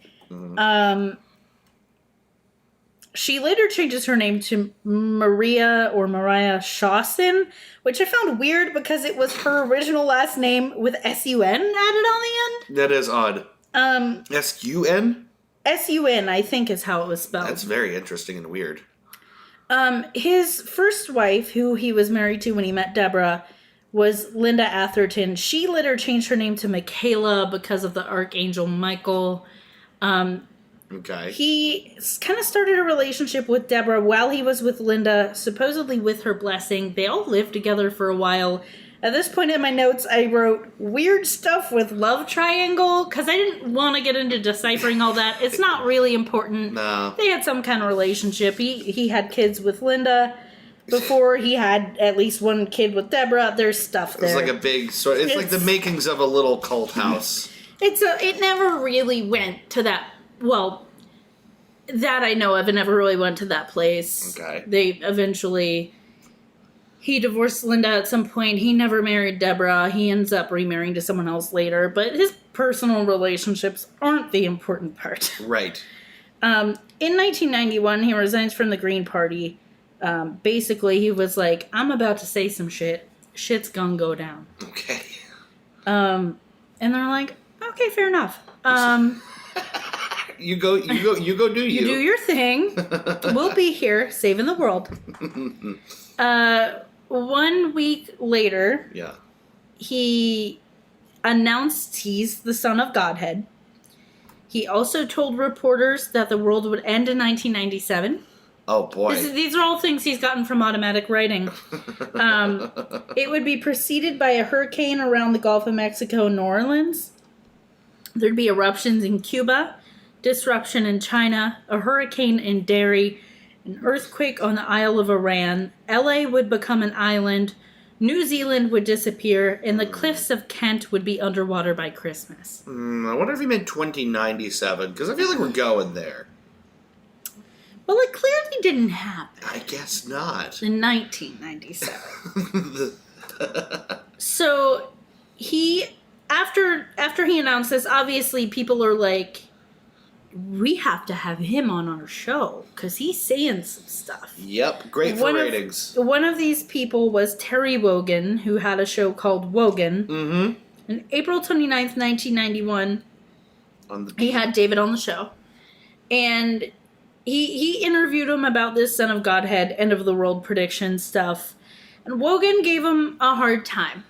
Speaker 1: She later changes her name to Mariah Shawson, which I found weird because it was her original last name with S-U-N added on the end.
Speaker 2: That is odd. S-U-N?
Speaker 1: S-U-N, I think is how it was spelled.
Speaker 2: That's very interesting and weird.
Speaker 1: His first wife, who he was married to when he met Deborah, was Linda Atherton. She later changed her name to Michaela because of the Archangel Michael.
Speaker 2: Okay.
Speaker 1: He kind of started a relationship with Deborah while he was with Linda, supposedly with her blessing. They all lived together for a while. At this point in my notes, I wrote weird stuff with love triangle because I didn't want to get into deciphering all that. It's not really important.
Speaker 2: No.
Speaker 1: They had some kind of relationship. He had kids with Linda before he had at least one kid with Deborah. There's stuff there.
Speaker 2: It's like a big sort. It's like the makings of a little cult house.
Speaker 1: It never really went to that. Well, that I know of, it never really went to that place.
Speaker 2: Okay.
Speaker 1: They eventually. He divorced Linda at some point. He never married Deborah. He ends up remarrying to someone else later. But his personal relationships aren't the important part.
Speaker 2: Right.
Speaker 1: In 1991, he resigns from the Green Party. Basically, he was like, I'm about to say some shit. Shit's gonna go down.
Speaker 2: Okay.
Speaker 1: And they're like, okay, fair enough.
Speaker 2: You go do you.
Speaker 1: You do your thing. We'll be here saving the world. 1 week later,
Speaker 2: Yeah.
Speaker 1: he announced he's the son of Godhead. He also told reporters that the world would end in 1997.
Speaker 2: Oh, boy.
Speaker 1: These are all things he's gotten from automatic writing. It would be preceded by a hurricane around the Gulf of Mexico and New Orleans. There'd be eruptions in Cuba, disruption in China, a hurricane in Derry, an earthquake on the Isle of Iran, LA would become an island, New Zealand would disappear, and the cliffs of Kent would be underwater by Christmas.
Speaker 2: I wonder if he meant 2097, because I feel like we're going there.
Speaker 1: Well, it clearly didn't happen.
Speaker 2: I guess not.
Speaker 1: In 1997. So, after he announced this, obviously people are like, we have to have him on our show because he's saying some stuff.
Speaker 2: Yep, great for ratings.
Speaker 1: One of these people was Terry Wogan, who had a show called Wogan. Mm-hmm. On April 29th, 1991, he had David on the show. And he interviewed him about this Son of Godhead, end of the world prediction stuff. And Wogan gave him a hard time.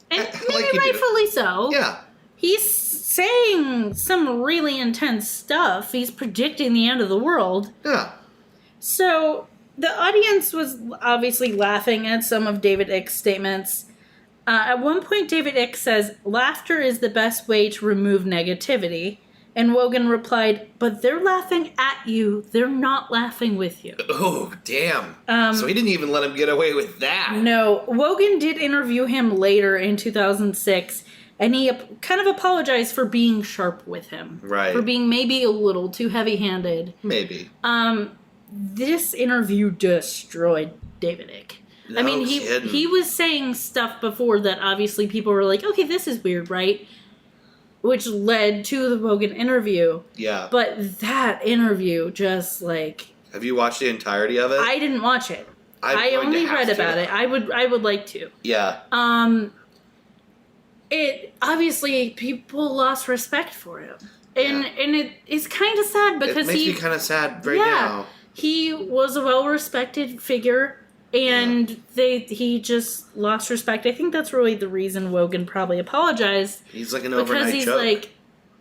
Speaker 1: And maybe rightfully so.
Speaker 2: Yeah.
Speaker 1: He's saying some really intense stuff. He's predicting the end of the world.
Speaker 2: Yeah.
Speaker 1: So the audience was obviously laughing at some of David Icke's statements. At one point, David Icke says, "Laughter is the best way to remove negativity." And Wogan replied, "But they're laughing at you. They're not laughing with you."
Speaker 2: Oh, damn. So he didn't even let him get away with that.
Speaker 1: No. Wogan did interview him later in 2006. And he kind of apologized for being sharp with him.
Speaker 2: Right.
Speaker 1: For being maybe a little too heavy-handed.
Speaker 2: Maybe.
Speaker 1: This interview destroyed David Icke.
Speaker 2: No kidding.
Speaker 1: He was saying stuff before that obviously people were like, okay, this is weird, right? Which led to the Wogan interview.
Speaker 2: Yeah.
Speaker 1: But that interview just like...
Speaker 2: Have you watched the entirety of it?
Speaker 1: I didn't watch it. I only read about it. I would like to.
Speaker 2: Yeah.
Speaker 1: It obviously people lost respect for him, and it's kind of sad because
Speaker 2: it makes me kind of sad now.
Speaker 1: He was a well-respected figure, and he just lost respect. I think that's really the reason Wogan probably apologized.
Speaker 2: He's like an overnight
Speaker 1: because he's
Speaker 2: joke.
Speaker 1: like,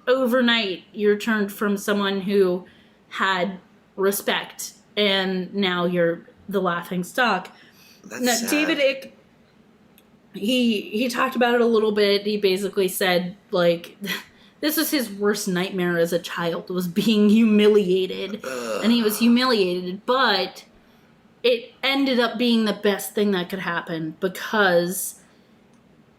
Speaker 1: overnight you're turned from someone who had respect, and now you're the laughing stock.
Speaker 2: That's sad.
Speaker 1: David Icke. He talked about it a little bit. He basically said, like, this was his worst nightmare as a child, was being humiliated. And he was humiliated, but it ended up being the best thing that could happen because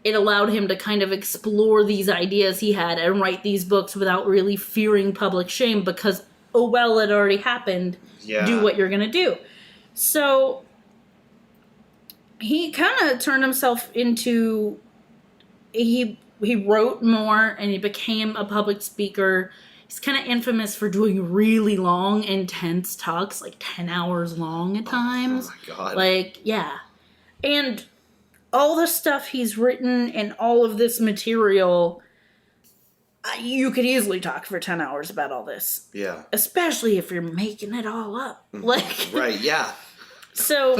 Speaker 1: it allowed him to kind of explore these ideas he had and write these books without really fearing public shame because, oh, well, it already happened.
Speaker 2: Yeah.
Speaker 1: Do what you're going to do. So... he kind of turned himself into, he wrote more and he became a public speaker. He's kind of infamous for doing really long, intense talks, like 10 hours long at times.
Speaker 2: Oh my God.
Speaker 1: Like, yeah. And all the stuff he's written and all of this material, you could easily talk for 10 hours about all this.
Speaker 2: Yeah.
Speaker 1: Especially if you're making it all up. Like,
Speaker 2: right, yeah.
Speaker 1: So,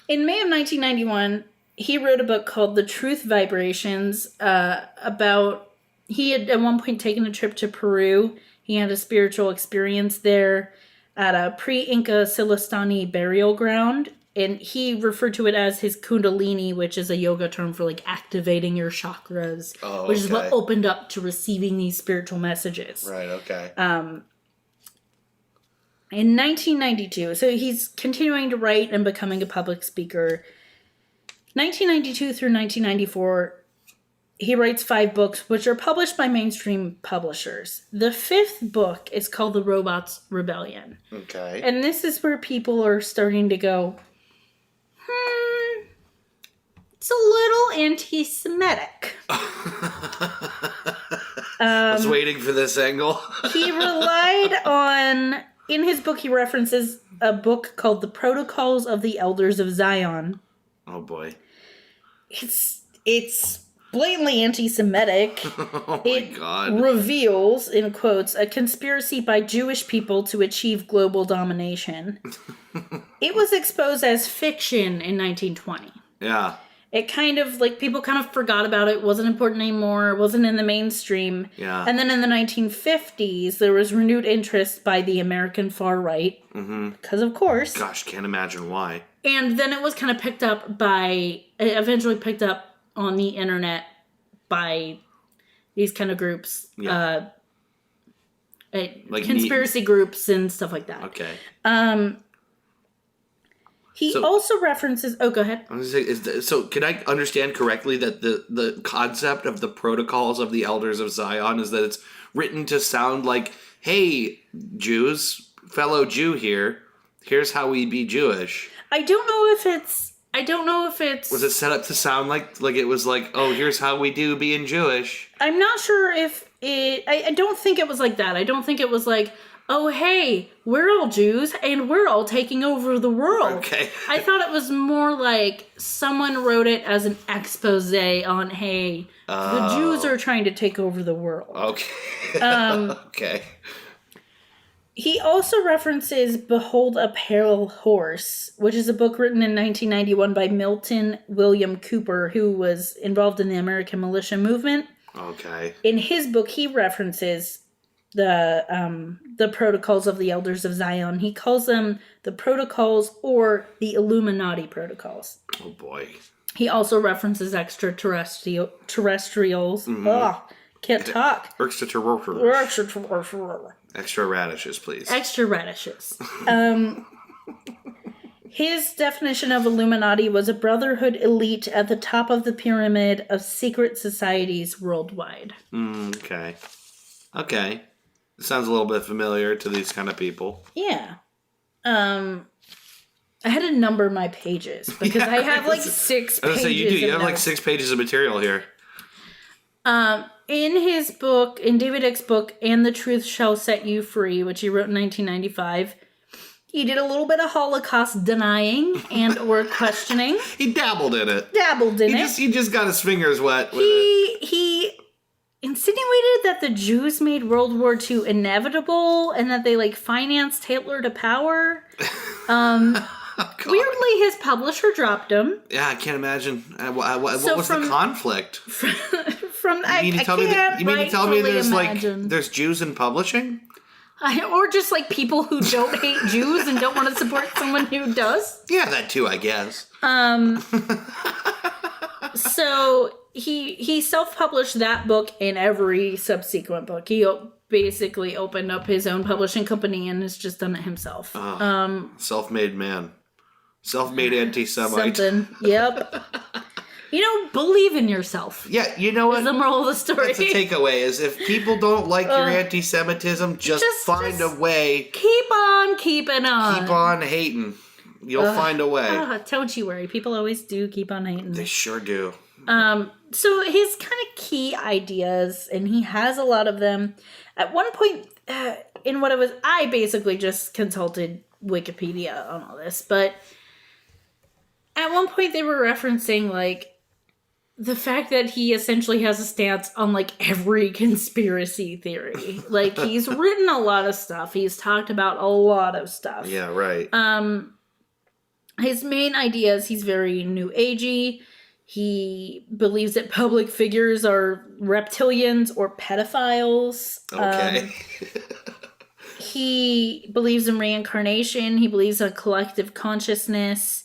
Speaker 1: in May of 1991, he wrote a book called The Truth Vibrations about... He had at one point taken a trip to Peru. He had a spiritual experience there at a pre-Inca Silestani burial ground. and he referred to it as his kundalini, which is a yoga term for like activating your chakras, which is what opened up to receiving these spiritual messages.
Speaker 2: Right, okay.
Speaker 1: In 1992, so he's continuing to write and becoming a public speaker. 1992 through 1994, he writes 5 books, which are published by mainstream publishers. The 5th book is called The Robots' Rebellion.
Speaker 2: Okay.
Speaker 1: And this is where people are starting to go, it's a little anti-Semitic.
Speaker 2: I was waiting for this angle.
Speaker 1: He relied on... In his book, he references a book called The Protocols of the Elders of Zion.
Speaker 2: Oh, boy.
Speaker 1: It's blatantly anti-Semitic.
Speaker 2: Oh, my God.
Speaker 1: It reveals, in quotes, a conspiracy by Jewish people to achieve global domination. It was exposed as fiction in 1920.
Speaker 2: Yeah.
Speaker 1: It kind of, like, people kind of forgot about it, wasn't important anymore, wasn't in the mainstream.
Speaker 2: Yeah.
Speaker 1: And then in the 1950s, there was renewed interest by the American far right.
Speaker 2: Mm-hmm.
Speaker 1: Because, of course.
Speaker 2: Gosh, can't imagine why.
Speaker 1: And then it was kind of picked up eventually picked up on the internet by these kind of groups.
Speaker 2: Yeah.
Speaker 1: Like conspiracy groups and stuff like that.
Speaker 2: Okay.
Speaker 1: He also references... Oh, go ahead.
Speaker 2: I was gonna say, so can I understand correctly that the concept of the protocols of the elders of Zion is that it's written to sound like, hey, Jews, fellow Jew here, here's how we be Jewish.
Speaker 1: I don't know if it's...
Speaker 2: Was it set up to sound like it was like, oh, here's how we do being Jewish?
Speaker 1: I'm not sure if it... I don't think it was like that. I don't think it was like... Oh, hey, we're all Jews, and we're all taking over the world.
Speaker 2: Okay.
Speaker 1: I thought it was more like someone wrote it as an expose on, hey, the Jews are trying to take over the world.
Speaker 2: Okay. Okay.
Speaker 1: He also references Behold a Pale Horse, which is a book written in 1991 by Milton William Cooper, who was involved in the American militia movement.
Speaker 2: Okay.
Speaker 1: In his book, he references the protocols of the Elders of Zion. He calls them the protocols or the Illuminati protocols.
Speaker 2: Oh boy.
Speaker 1: He also references extraterrestrials.
Speaker 2: Mm-hmm.
Speaker 1: Ugh, can't talk.
Speaker 2: Extra radishes, please.
Speaker 1: Extra radishes. His definition of Illuminati was a brotherhood elite at the top of the pyramid of secret societies worldwide.
Speaker 2: Okay. Okay. Sounds a little bit familiar to these kind of people.
Speaker 1: Yeah. I had to number my pages because I have like 6 pages.
Speaker 2: So you have like 6 pages of material here.
Speaker 1: In his book, in David Icke's book, And the Truth Shall Set You Free, which he wrote in 1995, he did a little bit of Holocaust denying and or questioning.
Speaker 2: He dabbled in it. He just got his fingers wet with it.
Speaker 1: He insinuated that the Jews made World War II inevitable and that they like financed Hitler to power. Weirdly, his publisher dropped him.
Speaker 2: Yeah, I can't imagine. What was the conflict?
Speaker 1: You mean to tell me
Speaker 2: there's Jews in publishing?
Speaker 1: Or just like people who don't hate Jews and don't want to support someone who does?
Speaker 2: Yeah, that too, I guess.
Speaker 1: So he self-published that book and every subsequent book. He basically opened up his own publishing company and has just done it himself.
Speaker 2: Self-made man. Self-made anti-Semite.
Speaker 1: Something. Yep. Believe in yourself.
Speaker 2: Yeah, you know what?
Speaker 1: Is the moral of the story.
Speaker 2: That's the takeaway, is if people don't like your anti-Semitism, just find a way.
Speaker 1: Keep on keeping on.
Speaker 2: Keep on hating. You'll find a way.
Speaker 1: Don't you worry. People always do keep on hating.
Speaker 2: They sure do.
Speaker 1: So his kind of key ideas, and he has a lot of them. At one point, I basically just consulted Wikipedia on all this, but at one point they were referencing, like, the fact that he essentially has a stance on, like, every conspiracy theory. Like, he's written a lot of stuff. He's talked about a lot of stuff.
Speaker 2: Yeah, right.
Speaker 1: His main ideas, he's very new agey. He believes that public figures are reptilians or pedophiles.
Speaker 2: Okay.
Speaker 1: He believes in reincarnation. He believes in collective consciousness.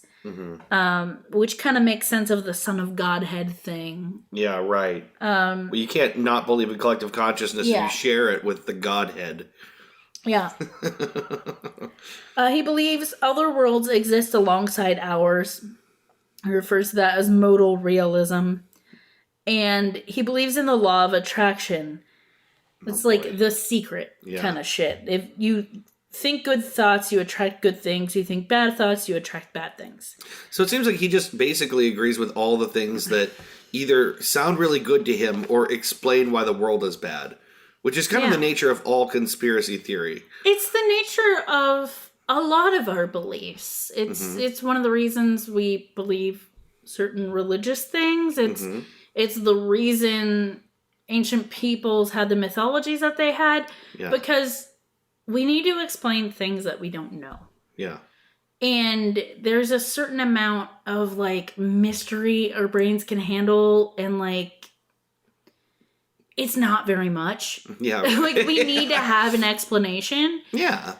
Speaker 1: which kind of makes sense of the Son of Godhead thing.
Speaker 2: Yeah, right. Well, you can't not believe in collective consciousness if you share it with the Godhead.
Speaker 1: Yeah. He believes other worlds exist alongside ours. He refers to that as modal realism. And he believes in the law of attraction. It's like The Secret kind of shit. If you think good thoughts, you attract good things. You think bad thoughts, you attract bad things.
Speaker 2: So it seems like he just basically agrees with all the things that either sound really good to him or explain why the world is bad, which is kind of the nature of all conspiracy theory.
Speaker 1: It's the nature of a lot of our beliefs. It's one of the reasons we believe certain religious things. It's the reason ancient peoples had the mythologies that they had, because we need to explain things that we don't know.
Speaker 2: Yeah.
Speaker 1: And there's a certain amount of, like, mystery our brains can handle, and, like, it's not very much.
Speaker 2: Yeah.
Speaker 1: Like, we need to have an explanation.
Speaker 2: Yeah.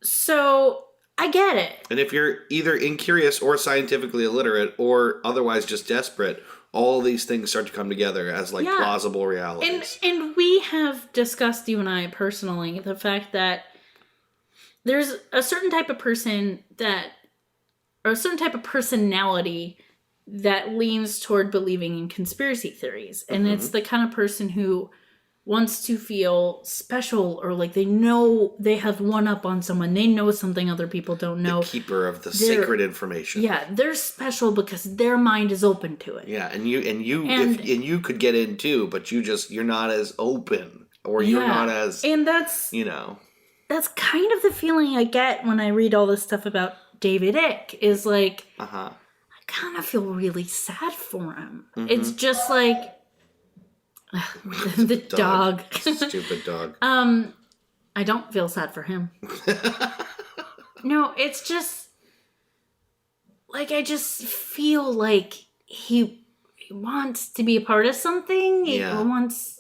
Speaker 1: So, I get it.
Speaker 2: And if you're either incurious or scientifically illiterate or otherwise just desperate, all these things start to come together as, like, plausible realities.
Speaker 1: And we have discussed, you and I personally, the fact that there's a certain type of person or a certain type of personality that leans toward believing in conspiracy theories. And it's the kind of person who wants to feel special, or like they know they have one up on someone. They know something other people don't know.
Speaker 2: The keeper of the sacred information.
Speaker 1: Yeah, they're special because their mind is open to it.
Speaker 2: Yeah, and you could get in too, but you're not as open, or you're not as,
Speaker 1: and that's
Speaker 2: that's
Speaker 1: kind of the feeling I get when I read all this stuff about David Icke, is like, I kind of feel really sad for him. It's just like, the dog.
Speaker 2: Stupid dog.
Speaker 1: I don't feel sad for him. No, it's just, like, I just feel like he wants to be a part of something. He wants,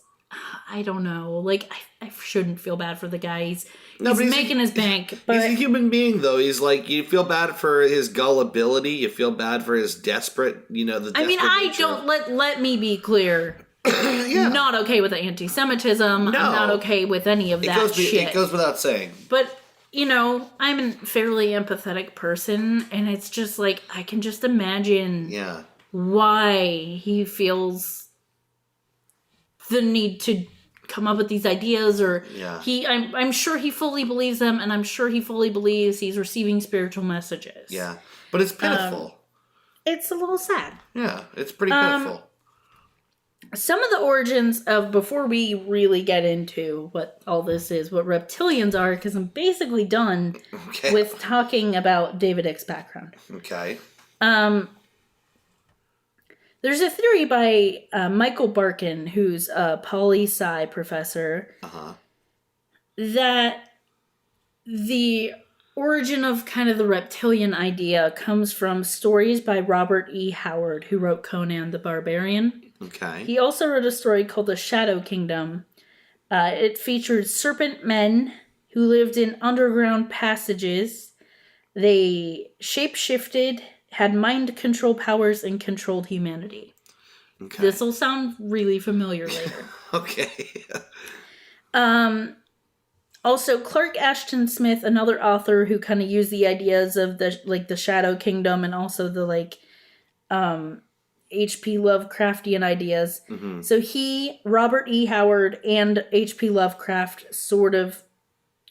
Speaker 1: I don't know, like, I shouldn't feel bad for the guy. He's making his bank. But
Speaker 2: he's a human being, though. He's like, you feel bad for his gullibility. You feel bad for his desperate,
Speaker 1: let me be clear. Not okay with the anti-Semitism. No. I'm not okay with any of that shit.
Speaker 2: It goes without saying.
Speaker 1: But, I'm a fairly empathetic person, and it's just like, I can just imagine why he feels the need to come up with these ideas, or I'm sure he fully believes them, and I'm sure he fully believes he's receiving spiritual messages.
Speaker 2: Yeah. But it's pitiful.
Speaker 1: It's a little sad.
Speaker 2: Yeah, it's pretty pitiful.
Speaker 1: Some of the origins of, before we really get into what all this is, what reptilians are, because I'm basically done with talking about David Icke's background.
Speaker 2: Okay.
Speaker 1: There's a theory by Michael Barkin, who's a poli-sci professor, that the origin of kind of the reptilian idea comes from stories by Robert E. Howard, who wrote Conan the Barbarian.
Speaker 2: Okay.
Speaker 1: He also wrote a story called The Shadow Kingdom. It featured serpent men who lived in underground passages. They shape-shifted, had mind control powers, and controlled humanity. Okay. This will sound really familiar later.
Speaker 2: Okay.
Speaker 1: Also, Clark Ashton Smith, another author who kind of used the ideas of the Shadow Kingdom, and also the H.P. Lovecraftian ideas. So Robert E. Howard, and H.P. Lovecraft sort of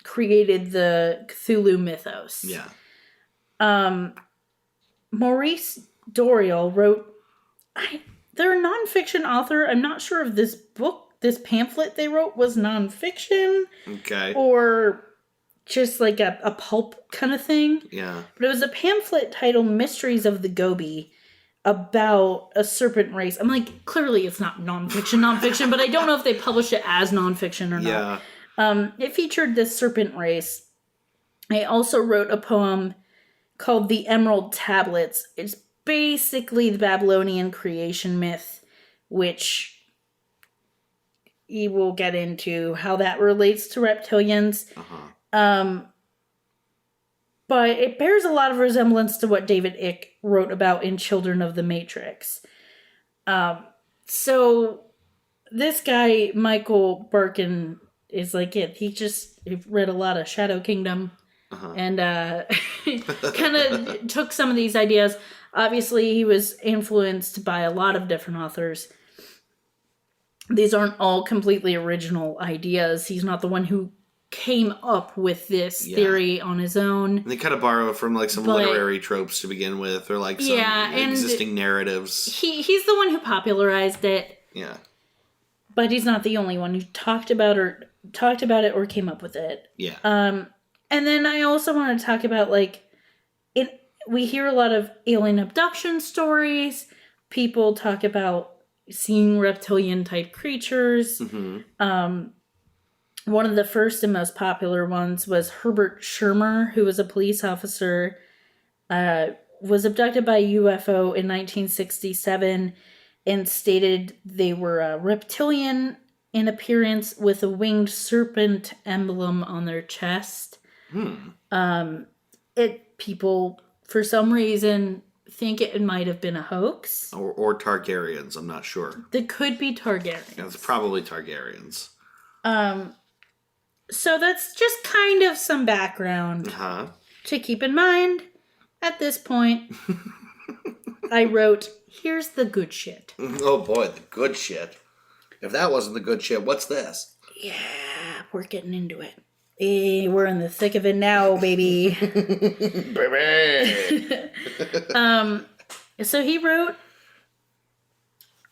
Speaker 1: created the Cthulhu mythos.
Speaker 2: Yeah.
Speaker 1: Maurice Doreal wrote, they're a nonfiction author. I'm not sure if this pamphlet they wrote was nonfiction.
Speaker 2: Okay.
Speaker 1: Or just like a pulp kind of thing.
Speaker 2: Yeah.
Speaker 1: But it was a pamphlet titled Mysteries of the Gobi, about a serpent race. I'm like, clearly it's not nonfiction, but I don't know if they published it as nonfiction or not. Yeah. It featured this serpent race. I also wrote a poem called The Emerald Tablets. It's basically the Babylonian creation myth, which you will get into how that relates to reptilians. But but it bears a lot of resemblance to what David Icke wrote about in Children of the Matrix. So this guy, Michael Birkin, is like it. He read a lot of Shadow Kingdom and kind of took some of these ideas. Obviously, he was influenced by a lot of different authors. These aren't all completely original ideas. He's not the one who came up with this theory on his own. And
Speaker 2: they kind of borrow from like some literary tropes to begin with, or like some existing narratives.
Speaker 1: He's the one who popularized it.
Speaker 2: Yeah.
Speaker 1: But he's not the only one who talked about it or came up with it.
Speaker 2: Yeah.
Speaker 1: And then I also want to talk about we hear a lot of alien abduction stories. People talk about seeing reptilian type creatures. Mm-hmm. One of the first and most popular ones was Herbert Schirmer, who was a police officer, was abducted by a UFO in 1967 and stated they were reptilian in appearance with a winged serpent emblem on their chest. People, for some reason, think it might have been a hoax.
Speaker 2: Or Targaryens, I'm not sure.
Speaker 1: They could be Targaryens.
Speaker 2: Yeah, it's probably Targaryens.
Speaker 1: So that's just kind of some background to keep in mind. At this point, I wrote, here's the good shit.
Speaker 2: Oh boy, the good shit. If that wasn't the good shit, what's this?
Speaker 1: Yeah, we're getting into it. We're in the thick of it now, baby.
Speaker 2: Baby!
Speaker 1: So he wrote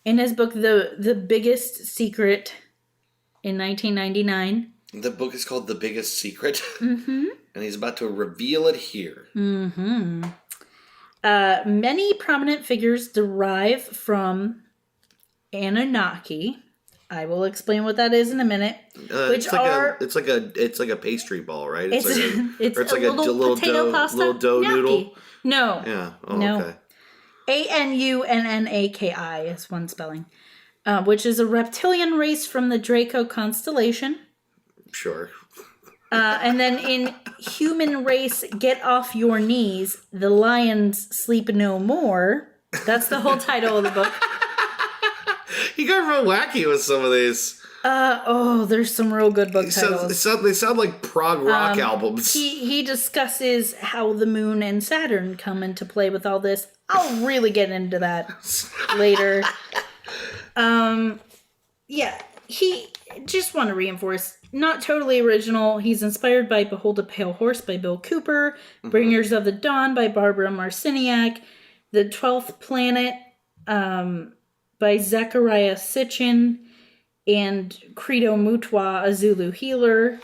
Speaker 1: in his book, The Biggest Secret in 1999.
Speaker 2: The book is called The Biggest Secret. Mm-hmm. And he's about to reveal it here.
Speaker 1: Mm-hmm. Many prominent figures derive from Anunnaki. I will explain what that is in a minute.
Speaker 2: It's like a pastry ball, right?
Speaker 1: It's like a little potato pasta.
Speaker 2: Little dough
Speaker 1: gnocchi.
Speaker 2: noodle.
Speaker 1: No.
Speaker 2: Yeah. Oh,
Speaker 1: no.
Speaker 2: Okay.
Speaker 1: Anunnaki is one spelling, which is a reptilian race from the Draco constellation.
Speaker 2: Sure.
Speaker 1: And then in Human Race, Get Off Your Knees, The Lions Sleep No More. That's the whole title of the book.
Speaker 2: He got real wacky with some of these.
Speaker 1: There's some real good book titles.
Speaker 2: They sound like prog rock albums.
Speaker 1: He discusses how the moon and Saturn come into play with all this. I'll really get into that later. He just want to reinforce, not totally original. He's inspired by Behold a Pale Horse by Bill Cooper, Bringers of the Dawn by Barbara Marciniak, The 12th Planet by Zechariah Sitchin, and Credo Mutwa, a Zulu healer.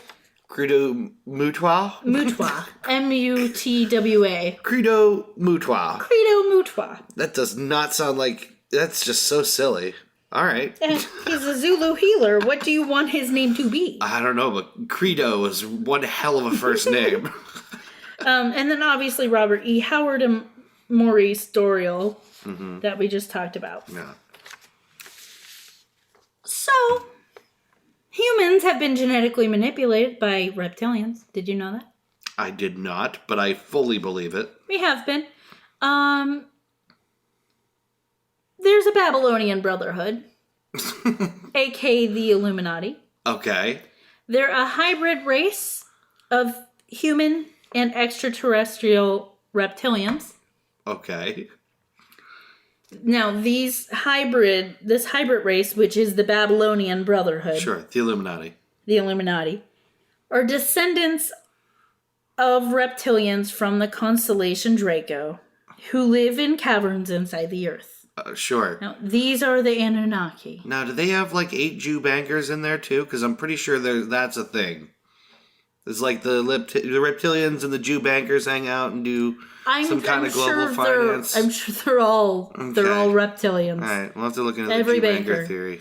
Speaker 2: Credo Mutwa?
Speaker 1: Mutwa. M-U-T-W-A.
Speaker 2: Credo Mutwa.
Speaker 1: Credo Mutwa.
Speaker 2: That does not sound like... That's just so silly. All right.
Speaker 1: He's a Zulu healer. What do you want his name to be?
Speaker 2: I don't know, but Credo is one hell of a first name.
Speaker 1: And then obviously Robert E. Howard and Maurice Doriel that we just talked about.
Speaker 2: Yeah.
Speaker 1: So, humans have been genetically manipulated by reptilians. Did you know that?
Speaker 2: I did not, but I fully believe it.
Speaker 1: We have been. There's a Babylonian Brotherhood, aka the Illuminati.
Speaker 2: Okay.
Speaker 1: They're a hybrid race of human and extraterrestrial reptilians. Okay. Now, this hybrid race, which is the Babylonian Brotherhood.
Speaker 2: Sure, the Illuminati.
Speaker 1: Are descendants of reptilians from the constellation Draco, who live in caverns inside the earth.
Speaker 2: Sure.
Speaker 1: Now, these are the Anunnaki.
Speaker 2: Now, do they have like 8 Jew bankers in there too? Because I'm pretty sure that's a thing. It's like the reptilians and the Jew bankers hang out and do some kind of global finance.
Speaker 1: I'm sure they're all reptilians.
Speaker 2: All right, we'll have to look into the Jew banker theory.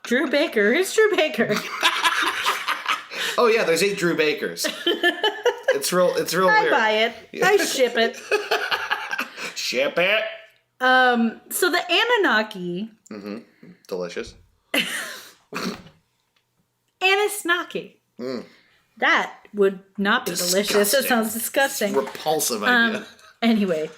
Speaker 1: Drew Baker. It's Drew Baker.
Speaker 2: Oh yeah, there's 8 Drew Bakers. It's real weird.
Speaker 1: I buy it. I ship it.
Speaker 2: Ship it.
Speaker 1: So the Anunnaki.
Speaker 2: Mm-hmm. Delicious.
Speaker 1: Anunnaki. That would not be delicious. It sounds disgusting.
Speaker 2: Repulsive idea.
Speaker 1: Anyway.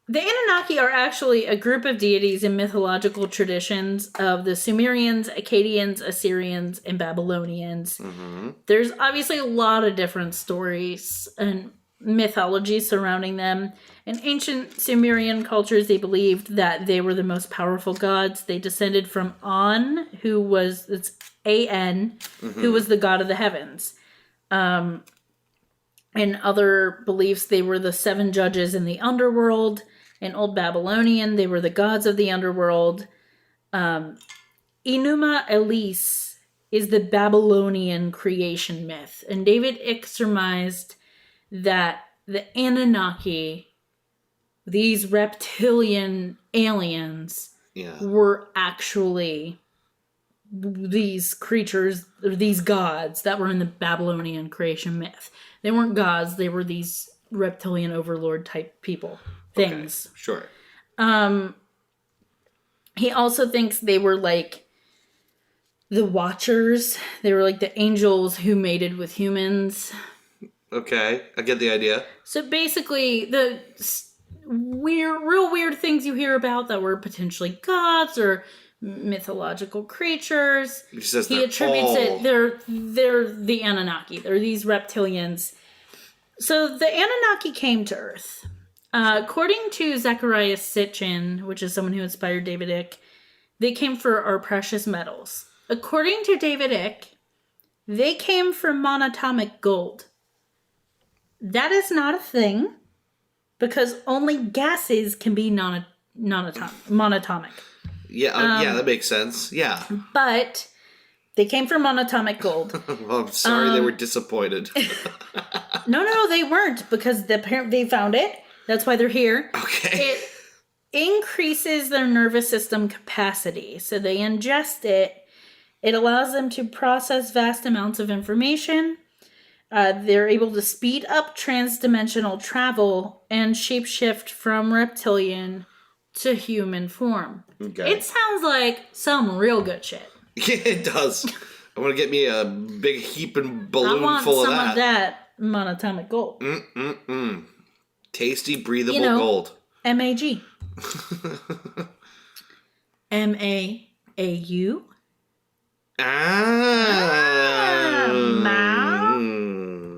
Speaker 1: The Anunnaki are actually a group of deities in mythological traditions of the Sumerians, Akkadians, Assyrians, and Babylonians. Mm-hmm. There's obviously a lot of different stories and mythology surrounding them. In ancient Sumerian cultures, they believed that they were the most powerful gods. They descended from An, who was, it's A-N, who was the god of the heavens. In other beliefs, they were the 7 judges in the underworld. In Old Babylonian, they were the gods of the underworld. Enuma Elis is the Babylonian creation myth. And David Icke surmised that the Anunnaki, these reptilian aliens, were actually these creatures, or these gods that were in the Babylonian creation myth. They weren't gods, they were these reptilian overlord type people. Things.
Speaker 2: Okay, sure.
Speaker 1: He also thinks they were like the Watchers. They were like the angels who mated with humans.
Speaker 2: Okay, I get the idea.
Speaker 1: So basically, the real weird things you hear about that were potentially gods or mythological creatures. He attributes it. They're the Anunnaki. They're these reptilians. So the Anunnaki came to Earth. According to Zecharia Sitchin, which is someone who inspired David Icke, they came for our precious metals. According to David Icke, they came for monatomic gold. That is not a thing, because only gases can be monatomic.
Speaker 2: Yeah, that makes sense. Yeah.
Speaker 1: But they came for monatomic gold.
Speaker 2: Well, I'm sorry they were disappointed.
Speaker 1: No, they weren't, because they found it. That's why they're here.
Speaker 2: Okay.
Speaker 1: It increases their nervous system capacity. So they ingest it. It allows them to process vast amounts of information. They're able to speed up transdimensional travel and shapeshift from reptilian to human form.
Speaker 2: Okay.
Speaker 1: It sounds like some real good shit.
Speaker 2: Yeah, it does. I want to get me a big heaping balloon full of that.
Speaker 1: I want some of that monatomic gold.
Speaker 2: Tasty, breathable gold.
Speaker 1: MAG. MAAU.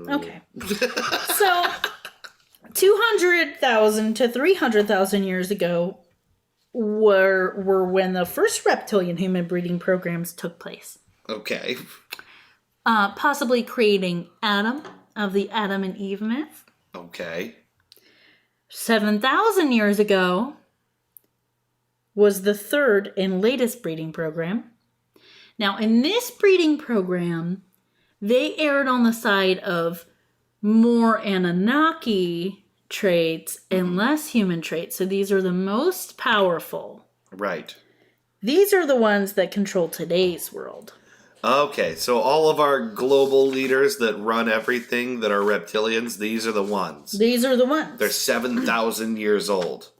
Speaker 1: Okay. So, 200,000 to 300,000 years ago were when the first reptilian human breeding programs took place.
Speaker 2: Okay.
Speaker 1: Possibly creating Adam of the Adam and Eve myth.
Speaker 2: Okay.
Speaker 1: 7,000 years ago was the third and latest breeding program. Now, in this breeding program, they erred on the side of more Anunnaki traits and less human traits. So these are the most powerful.
Speaker 2: Right.
Speaker 1: These are the ones that control today's world.
Speaker 2: Okay, so all of our global leaders that run everything that are reptilians, these are the ones.
Speaker 1: These are the ones.
Speaker 2: They're 7,000 years old.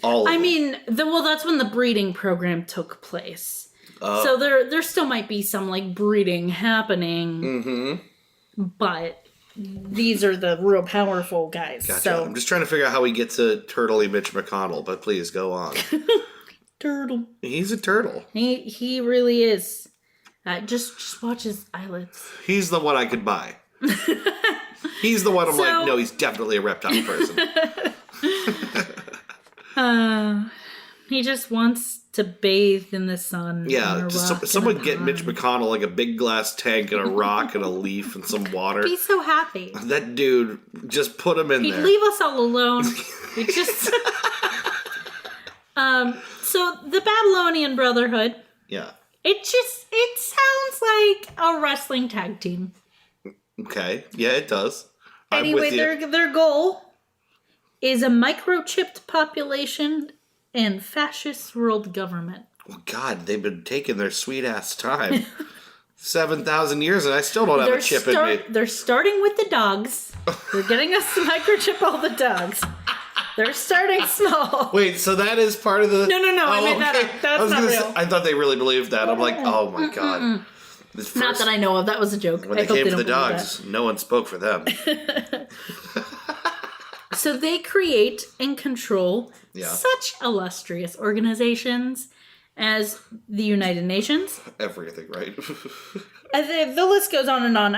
Speaker 2: All of them.
Speaker 1: I mean, that's when the breeding program took place. So there still might be some like breeding happening. Mm-hmm. But these are the real powerful guys.
Speaker 2: Gotcha.
Speaker 1: So
Speaker 2: I'm just trying to figure out how we get to Turtley Mitch McConnell, but please go on.
Speaker 1: Turtle.
Speaker 2: He's a turtle.
Speaker 1: He really is. Just watch his eyelids.
Speaker 2: He's the one I could buy. He's the one I'm like, no, he's definitely a reptile person.
Speaker 1: He just wants to bathe in the sun.
Speaker 2: Yeah, just someone get Mitch McConnell like a big glass tank and a rock and a leaf and some water.
Speaker 1: He's so happy.
Speaker 2: That dude, just put him in there.
Speaker 1: He'd leave us all alone. We just... So the Babylonian Brotherhood.
Speaker 2: Yeah.
Speaker 1: It sounds like a wrestling tag team.
Speaker 2: Okay. Yeah, it does.
Speaker 1: Anyway, their goal is a microchipped population and fascist world government.
Speaker 2: Well, God, they've been taking their sweet ass time. 7,000 years and I still don't have a chip in me.
Speaker 1: They're starting with the dogs. They're getting us to microchip all the dogs. They're starting small.
Speaker 2: Wait, so that is part of the...
Speaker 1: No. I made that up. That's not real.
Speaker 2: I thought they really believed that. I'm like, oh my God.
Speaker 1: Not that I know of. That was a joke.
Speaker 2: When they came for the dogs, no one spoke for them.
Speaker 1: So they create and control such illustrious organizations as the United Nations.
Speaker 2: Everything, right?
Speaker 1: The list goes on and on.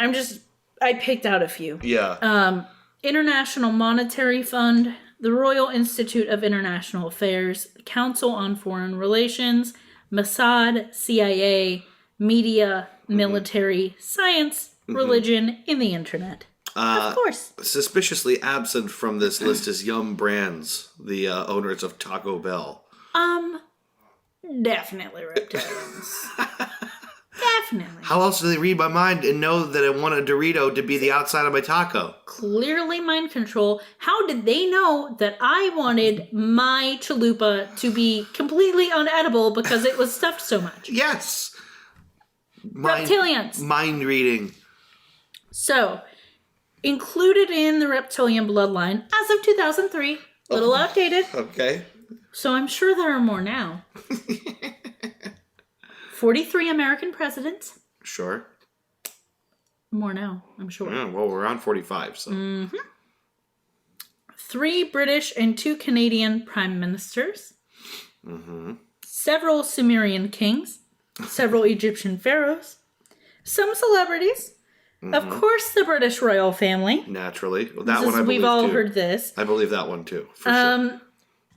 Speaker 1: I picked out a few.
Speaker 2: Yeah.
Speaker 1: International Monetary Fund, the Royal Institute of International Affairs, Council on Foreign Relations, Mossad, CIA, media, military, science, religion, and the internet. Of course.
Speaker 2: Suspiciously absent from this list is Yum Brands, the owners of Taco Bell.
Speaker 1: Definitely reptilians. Definitely.
Speaker 2: How else do they read my mind and know that I want a Dorito to be the outside of my taco?
Speaker 1: Clearly mind control. How did they know that I wanted my chalupa to be completely unedible because it was stuffed so much?
Speaker 2: Yes.
Speaker 1: Reptilians.
Speaker 2: Mind reading.
Speaker 1: So, included in the reptilian bloodline as of 2003, little outdated.
Speaker 2: Okay.
Speaker 1: So I'm sure there are more now. 43 American presidents.
Speaker 2: Sure.
Speaker 1: More now, I'm sure.
Speaker 2: Yeah, well, we're on 45, so.
Speaker 1: Mm-hmm. 3 British and 2 Canadian prime ministers.
Speaker 2: Mm-hmm.
Speaker 1: Several Sumerian kings. Several Egyptian pharaohs. Some celebrities. Of course, the British royal family.
Speaker 2: Naturally. Well, that one I believe
Speaker 1: We've all
Speaker 2: too.
Speaker 1: heard this.
Speaker 2: I believe that one too, for sure.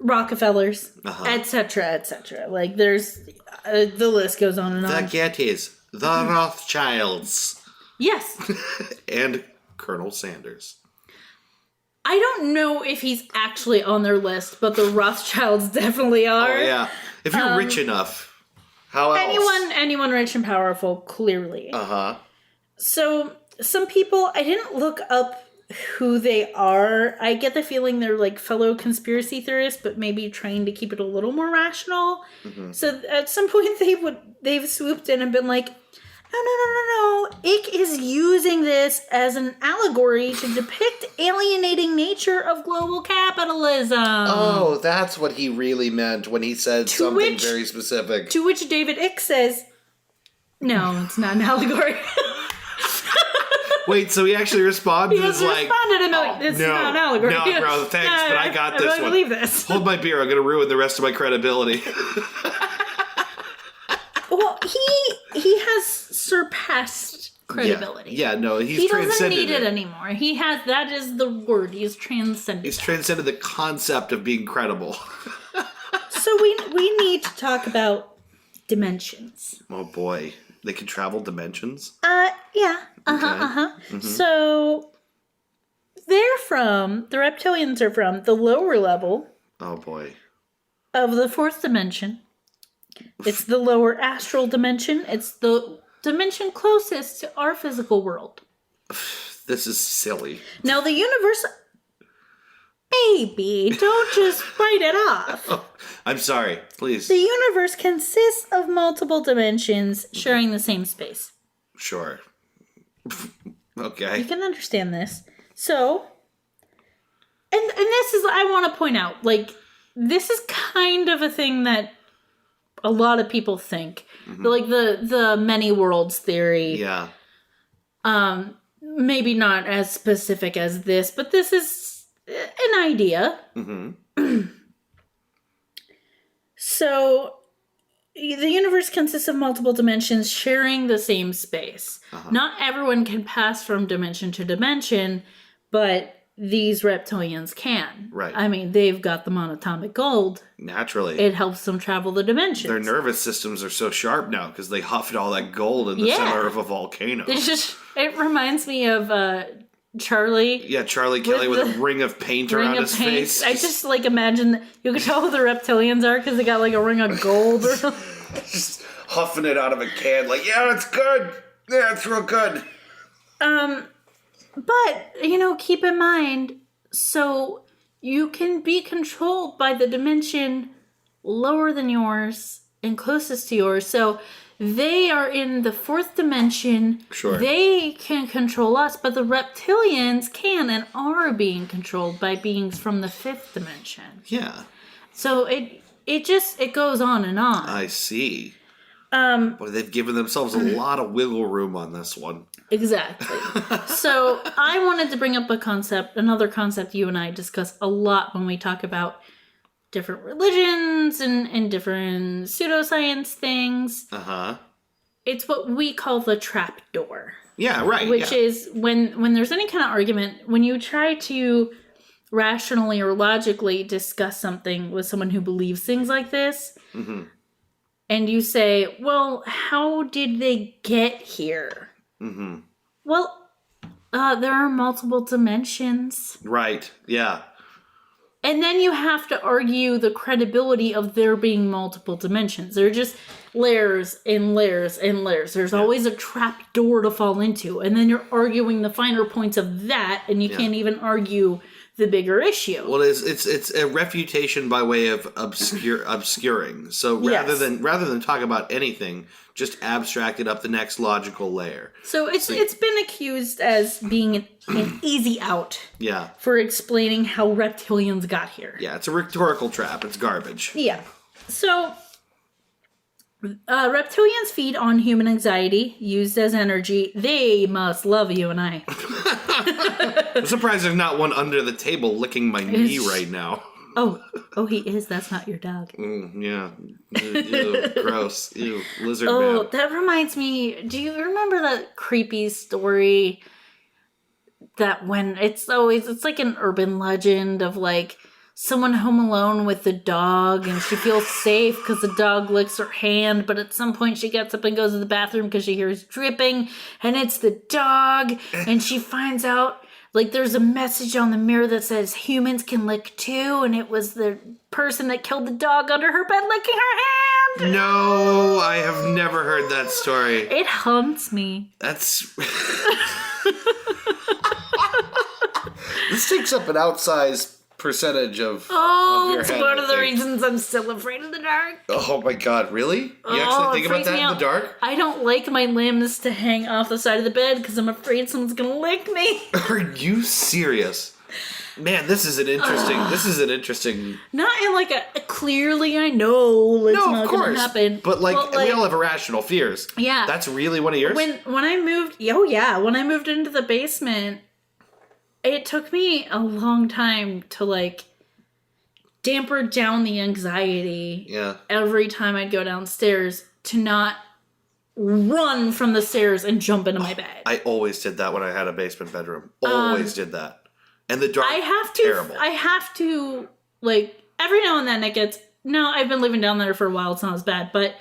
Speaker 1: Rockefellers, etc., etc. Like, there's... the list goes on and on.
Speaker 2: The Gettys. The Rothschilds.
Speaker 1: Yes.
Speaker 2: And Colonel Sanders.
Speaker 1: I don't know if he's actually on their list, but the Rothschilds definitely are.
Speaker 2: Oh, yeah. If you're rich enough, how else?
Speaker 1: Anyone rich and powerful, clearly.
Speaker 2: Uh-huh.
Speaker 1: So, some people, I didn't look up who they are. I get the feeling they're like fellow conspiracy theorists, but maybe trying to keep it a little more rational. Mm-hmm. So at some point they've swooped in and been like, no. Icke is using this as an allegory to depict alienating nature of global capitalism.
Speaker 2: Oh, that's what he really meant when he said something very specific.
Speaker 1: To which David Icke says, no, it's not an allegory.
Speaker 2: Wait, so he actually responded?
Speaker 1: He has responded and like, it's not an allegory.
Speaker 2: No, bro, thanks, but I got this one.
Speaker 1: I believe this.
Speaker 2: Hold my beer, I'm going to ruin the rest of my credibility.
Speaker 1: Well, he has surpassed credibility.
Speaker 2: Yeah, no,
Speaker 1: he doesn't need it anymore. That is the word. He's transcended.
Speaker 2: He's transcended the concept of being credible.
Speaker 1: So we need to talk about dimensions.
Speaker 2: Oh boy. They can travel dimensions?
Speaker 1: Yeah. Mm-hmm. So the reptilians are from the lower level.
Speaker 2: Oh boy. Of
Speaker 1: the 4th dimension. It's the lower astral dimension. It's the dimension closest to our physical world.
Speaker 2: This is silly.
Speaker 1: Now the universe... Baby, don't just write it off.
Speaker 2: Oh, I'm sorry, please.
Speaker 1: The universe consists of multiple dimensions sharing the same space.
Speaker 2: Sure. Okay.
Speaker 1: You can understand this. So, and this is, I want to point out, like, this is kind of a thing that a lot of people think. Mm-hmm. Like the many worlds theory.
Speaker 2: Yeah.
Speaker 1: Maybe not as specific as this, but this is an idea. Mm-hmm. So, the universe consists of multiple dimensions sharing the same space. Uh-huh. Not everyone can pass from dimension to dimension, but these reptilians can.
Speaker 2: Right.
Speaker 1: I mean, they've got the monatomic gold.
Speaker 2: Naturally.
Speaker 1: It helps them travel the dimensions.
Speaker 2: Their nervous systems are so sharp now because they huffed all that gold in the center of a volcano.
Speaker 1: It reminds me of... Charlie.
Speaker 2: Yeah, Charlie Kelly with a ring of paint around his face.
Speaker 1: I just like imagine you can tell who the reptilians are because they got like a ring of gold or something.
Speaker 2: Just huffing it out of a can, like, yeah, it's good. Yeah, it's real good.
Speaker 1: But keep in mind, so you can be controlled by the dimension lower than yours and closest to yours. So they are in the 4th dimension.
Speaker 2: Sure.
Speaker 1: They can control us, but the reptilians can and are being controlled by beings from the 5th dimension.
Speaker 2: Yeah.
Speaker 1: So it goes on and on.
Speaker 2: I see. Boy, they've given themselves a lot of wiggle room on this one.
Speaker 1: Exactly. So I wanted to bring up another concept you and I discuss a lot when we talk about different religions and different pseudoscience things.
Speaker 2: Uh-huh.
Speaker 1: It's what we call the trap door.
Speaker 2: Yeah, right.
Speaker 1: Which is when there's any kind of argument, when you try to rationally or logically discuss something with someone who believes things like this, and you say, well, how did they get here? Well, there are multiple dimensions.
Speaker 2: Right, yeah.
Speaker 1: And then you have to argue the credibility of there being multiple dimensions. They're just layers and layers and layers. There's always a trap door to fall into. And then you're arguing the finer points of that, and you can't even argue the bigger issue.
Speaker 2: Well, it's a refutation by way of obscuring. So rather than talk about anything, just abstract it up the next logical layer.
Speaker 1: So it's been accused as being an easy out.
Speaker 2: Yeah.
Speaker 1: For explaining how reptilians got here.
Speaker 2: Yeah, it's a rhetorical trap. It's garbage.
Speaker 1: Yeah. So reptilians feed on human anxiety used as energy. They must love you and I.
Speaker 2: I'm surprised there's not one under the table licking my knee right now.
Speaker 1: Oh, he is. That's not your dog.
Speaker 2: Yeah. Ew, gross. Ew, lizard man.
Speaker 1: Oh, that reminds me. Do you remember that creepy story that it's like an urban legend of like someone home alone with the dog and she feels safe because the dog licks her hand, but at some point she gets up and goes to the bathroom because she hears dripping and it's the dog, and she finds out like there's a message on the mirror that says humans can lick too, and it was the person that killed the dog under her bed licking her hand.
Speaker 2: No, I have never heard that story.
Speaker 1: It haunts me.
Speaker 2: That's... This takes up an outsized percentage of your
Speaker 1: it's
Speaker 2: head,
Speaker 1: one of the reasons I'm still afraid of the dark.
Speaker 2: Oh my god, really? You actually think about that in the dark?
Speaker 1: I don't like my limbs to hang off the side of the bed because I'm afraid someone's gonna lick me.
Speaker 2: Are you serious? Man, this is an interesting...
Speaker 1: Not in like a clearly I know it's not gonna happen.
Speaker 2: But like we all have irrational fears.
Speaker 1: Yeah.
Speaker 2: That's really one of yours?
Speaker 1: When I moved, when I moved into the basement, it took me a long time to like damper down the anxiety. Every time I'd go downstairs to not run from the stairs and jump into my bed.
Speaker 2: I always did that when I had a basement bedroom. Always did that. And the dark, terrible.
Speaker 1: I have to, like, every now and then it gets, no, I've been living down there for a while, it's not as bad, but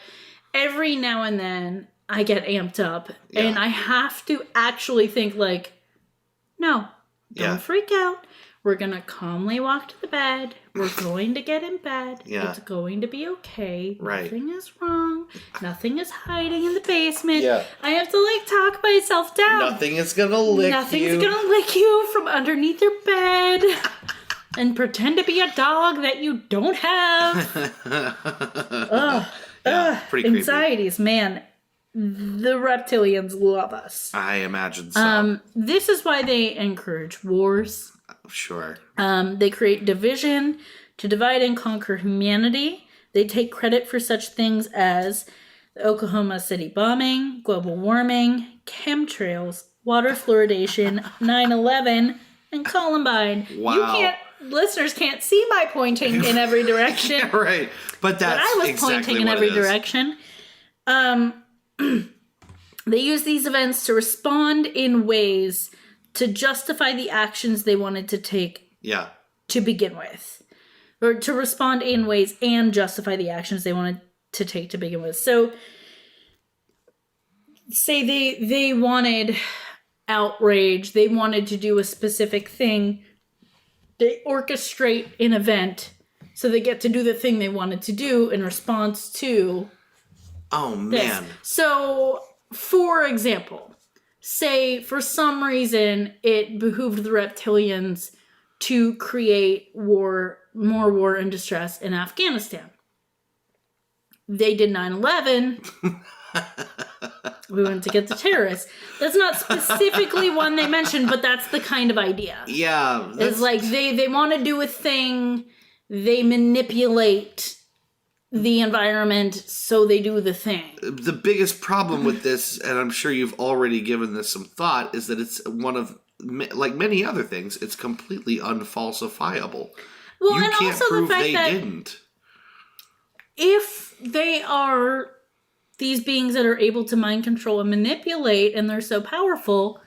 Speaker 1: every now and then I get amped up and I have to actually think like, no, don't freak out. We're going to calmly walk to the bed. We're going to get in bed. It's going to be okay.
Speaker 2: Right.
Speaker 1: Nothing is wrong. Nothing is hiding in the basement.
Speaker 2: Yeah.
Speaker 1: I have to, like, talk myself down.
Speaker 2: Nothing is going to lick you.
Speaker 1: Nothing's going to lick you from underneath your bed. And pretend to be a dog that you don't have.
Speaker 2: Pretty creepy.
Speaker 1: Anxieties, man. The reptilians love us.
Speaker 2: I imagine so.
Speaker 1: This is why they encourage wars.
Speaker 2: Sure.
Speaker 1: They create division to divide and conquer humanity. They take credit for such things as the Oklahoma City bombing, global warming, chemtrails, water fluoridation, 9/11, and Columbine.
Speaker 2: Wow.
Speaker 1: Listeners can't see my pointing in every direction.
Speaker 2: Yeah, right. But that's
Speaker 1: I was
Speaker 2: exactly
Speaker 1: pointing in every direction. They use these events to respond in ways to justify the actions they wanted to take to begin with. Or to respond in ways and justify the actions they wanted to take to begin with. So, say they wanted outrage, they wanted to do a specific thing, they orchestrate an event so they get to do the thing they wanted to do in response to
Speaker 2: man.
Speaker 1: So, for example, say for some reason it behooved the reptilians to create more war and distress in Afghanistan. They did 9/11. We went to get the terrorists. That's not specifically one they mentioned, but that's the kind of idea.
Speaker 2: Yeah.
Speaker 1: It's like they want to do a thing, they manipulate the environment, so they do the thing.
Speaker 2: The biggest problem with this, and I'm sure you've already given this some thought, is that it's one of, like many other things, it's completely unfalsifiable.
Speaker 1: Well,
Speaker 2: you
Speaker 1: and
Speaker 2: can't
Speaker 1: also
Speaker 2: prove
Speaker 1: the fact
Speaker 2: they
Speaker 1: that
Speaker 2: didn't.
Speaker 1: if they are these beings that are able to mind control and manipulate, and they're so powerful,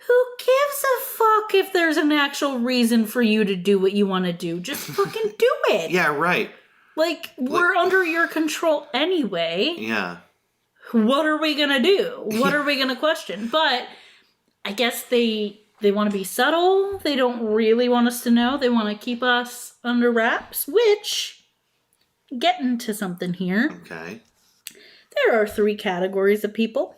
Speaker 1: who gives a fuck if there's an actual reason for you to do what you want to do? Just fucking do it.
Speaker 2: Yeah, right.
Speaker 1: Like, we're under your control anyway.
Speaker 2: Yeah.
Speaker 1: What are we gonna do? What are we gonna question? But I guess they want to be subtle. They don't really want us to know. They want to keep us under wraps, which, getting to something here.
Speaker 2: Okay.
Speaker 1: There are 3 categories of people.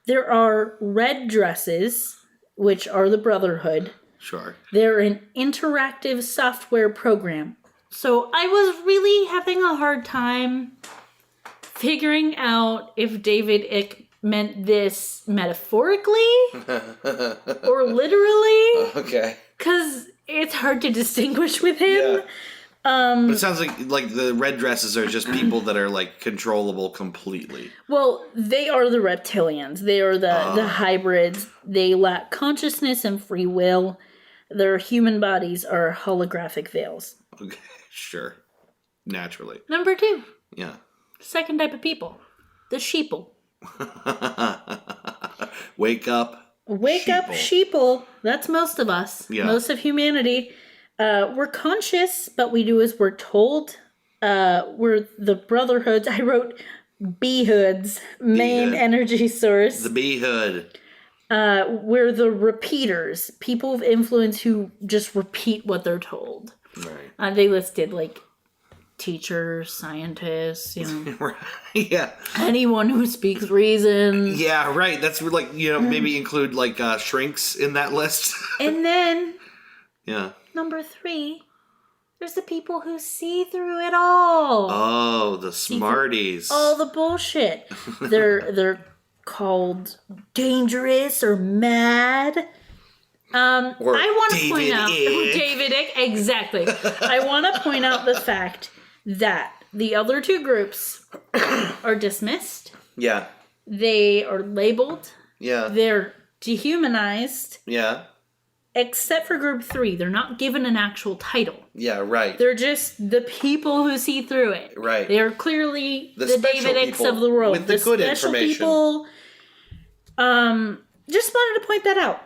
Speaker 1: There are red dresses, which are the Brotherhood.
Speaker 2: Sure.
Speaker 1: They're an interactive software program. So I was really having a hard time figuring out if David Icke meant this metaphorically or literally.
Speaker 2: Okay.
Speaker 1: Because it's hard to distinguish with him.
Speaker 2: Yeah. But it sounds like the red dresses are just people that are like controllable completely.
Speaker 1: Well, they are the reptilians. They are the hybrids. They lack consciousness and free will. Their human bodies are holographic veils.
Speaker 2: Okay, sure. Naturally.
Speaker 1: Number 2.
Speaker 2: Yeah.
Speaker 1: Second type of people. The sheeple.
Speaker 2: Wake up.
Speaker 1: Wake up, sheeple. That's most of us.
Speaker 2: Yeah.
Speaker 1: Most of humanity. We're conscious, but we do as we're told. We're the brotherhoods. I wrote B-hoods, main
Speaker 2: B-hood.
Speaker 1: energy source.
Speaker 2: The B-hood.
Speaker 1: We're the repeaters, people of influence who just repeat what they're told.
Speaker 2: Right.
Speaker 1: They listed like teachers, scientists,
Speaker 2: Right. Yeah.
Speaker 1: anyone who speaks reason.
Speaker 2: Yeah, right. That's like, maybe include like shrinks in that list.
Speaker 1: And then
Speaker 2: Yeah.
Speaker 1: number 3, there's the people who see through it all.
Speaker 2: Oh, the smarties.
Speaker 1: All the bullshit. They're called dangerous or mad.
Speaker 2: Or
Speaker 1: I want to point out
Speaker 2: Icke.
Speaker 1: David Icke, exactly. I want to point out the fact that the other 2 groups are dismissed.
Speaker 2: Yeah.
Speaker 1: They are labeled.
Speaker 2: Yeah.
Speaker 1: They're dehumanized.
Speaker 2: Yeah.
Speaker 1: Except for group 3, they're not given an actual title.
Speaker 2: Yeah, right.
Speaker 1: They're just the people who see through it.
Speaker 2: Right.
Speaker 1: They are clearly the
Speaker 2: special
Speaker 1: David Ickes
Speaker 2: people
Speaker 1: of the world.
Speaker 2: with the good
Speaker 1: special
Speaker 2: information.
Speaker 1: People. Just wanted to point that out.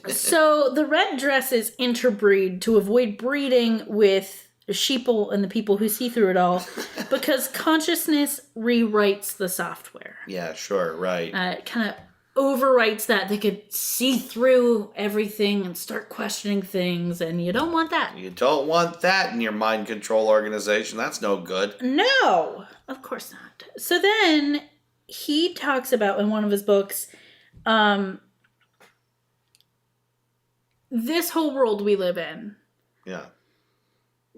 Speaker 1: So the red dresses interbreed to avoid breeding with sheeple and the people who see through it all, because consciousness rewrites the software.
Speaker 2: Yeah, sure, right.
Speaker 1: It kind of overwrites that. They could see through everything and start questioning things, and you don't want that.
Speaker 2: You don't want that in your mind control organization. That's no good.
Speaker 1: No, of course not. So then he talks about in one of his books, this whole world we live in.
Speaker 2: Yeah.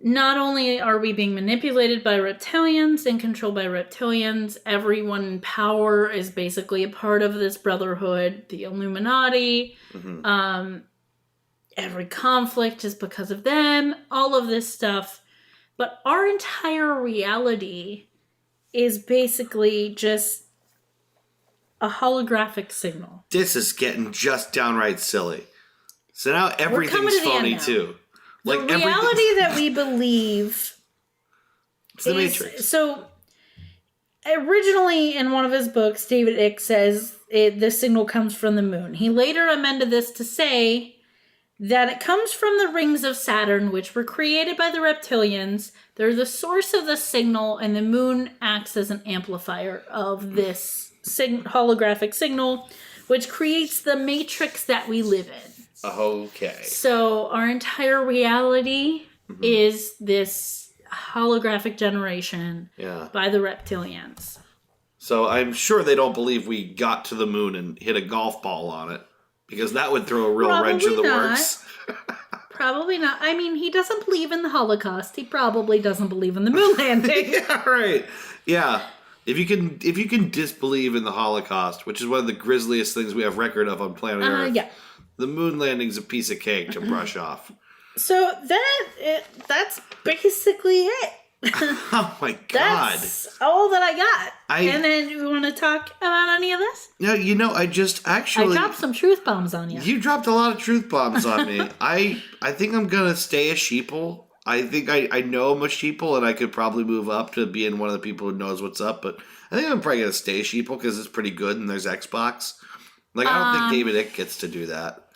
Speaker 1: Not only are we being manipulated by reptilians and controlled by reptilians, everyone in power is basically a part of this brotherhood, the Illuminati.
Speaker 2: Mm-hmm.
Speaker 1: Every conflict is because of them, all of this stuff. But our entire reality is basically just a holographic signal.
Speaker 2: This is getting just downright silly. So now everything's
Speaker 1: to the end
Speaker 2: phony
Speaker 1: now.
Speaker 2: too.
Speaker 1: The reality that we believe
Speaker 2: It's the Matrix.
Speaker 1: So, originally in one of his books, David Icke says the signal comes from the moon. He later amended this to say that it comes from the rings of Saturn, which were created by the reptilians. They're the source of the signal, and the moon acts as an amplifier of this holographic signal, which creates the matrix that we live in.
Speaker 2: Okay.
Speaker 1: So our entire reality is this holographic generation by the reptilians.
Speaker 2: So I'm sure they don't believe we got to the moon and hit a golf ball on it, because that would throw a real wrench in the works.
Speaker 1: Probably not. I mean, he doesn't believe in the Holocaust. He probably doesn't believe in the moon landing.
Speaker 2: Yeah, right. Yeah. If you can disbelieve in the Holocaust, which is one of the grisliest things we have record of on planet Earth, the moon landing's a piece of cake to brush off.
Speaker 1: So that's basically it.
Speaker 2: Oh my God.
Speaker 1: That's all that I got. And then you want to talk about any of this?
Speaker 2: No, I just actually...
Speaker 1: I dropped some truth bombs on you.
Speaker 2: You dropped a lot of truth bombs on me. I think I'm going to stay a sheeple. I think I know I'm a sheeple, and I could probably move up to being one of the people who knows what's up, but I think I'm probably going to stay a sheeple because it's pretty good and there's Xbox. Like, I don't think David Icke gets to do that.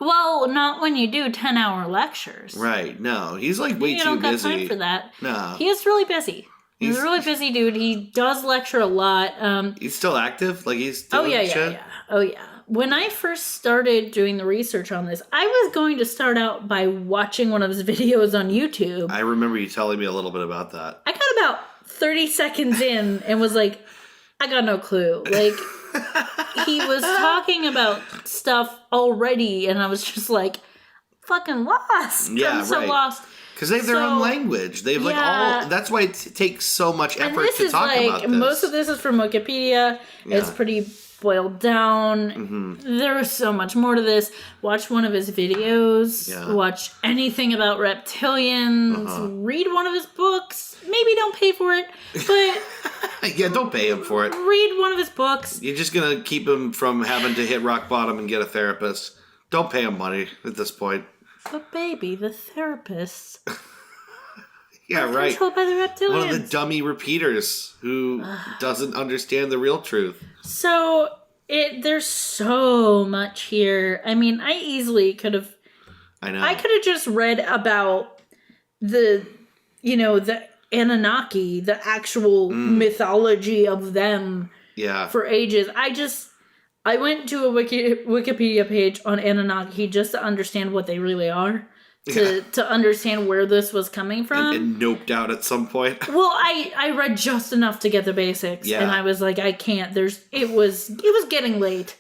Speaker 1: Well, not when you do 10-hour lectures.
Speaker 2: Right, no. He's like way too busy.
Speaker 1: You don't got time for that.
Speaker 2: No.
Speaker 1: He is really busy. He's a really busy dude. He does lecture a lot.
Speaker 2: He's still active? Like, he's still
Speaker 1: yeah. Oh, yeah. When I first started doing the research on this, I was going to start out by watching one of his videos on YouTube.
Speaker 2: I remember you telling me a little bit about that.
Speaker 1: I got about 30 seconds in and was like, I got no clue. Like... He was talking about stuff already, and I was just like, fucking lost.
Speaker 2: Yeah,
Speaker 1: I'm so lost.
Speaker 2: Because they have their own language. They have all... That's why it takes so much effort to talk about this.
Speaker 1: Most of this is from Wikipedia. Yeah. It's pretty boiled down. Mm-hmm. There is so much more to this. Watch one of his videos. Yeah. Watch anything about reptilians. Uh-huh. Read one of his books. Maybe don't pay for it, but...
Speaker 2: Yeah, don't pay him for it.
Speaker 1: Read one of his books.
Speaker 2: You're just going to keep him from having to hit rock bottom and get a therapist. Don't pay him money at this point.
Speaker 1: But baby, the therapist...
Speaker 2: Yeah, right.
Speaker 1: Controlled by the reptilians.
Speaker 2: One of the dummy repeaters who doesn't understand the real truth.
Speaker 1: So, there's so much here. I mean, I easily could have...
Speaker 2: I know.
Speaker 1: I could have just read about the Anunnaki, the actual mythology of them for ages. I went to a Wikipedia page on Anunnaki just to understand what they really are. To understand where this was coming from.
Speaker 2: And noped out at some point.
Speaker 1: Well, I read just enough to get the basics. Yeah. And I was like, I can't. It was getting late.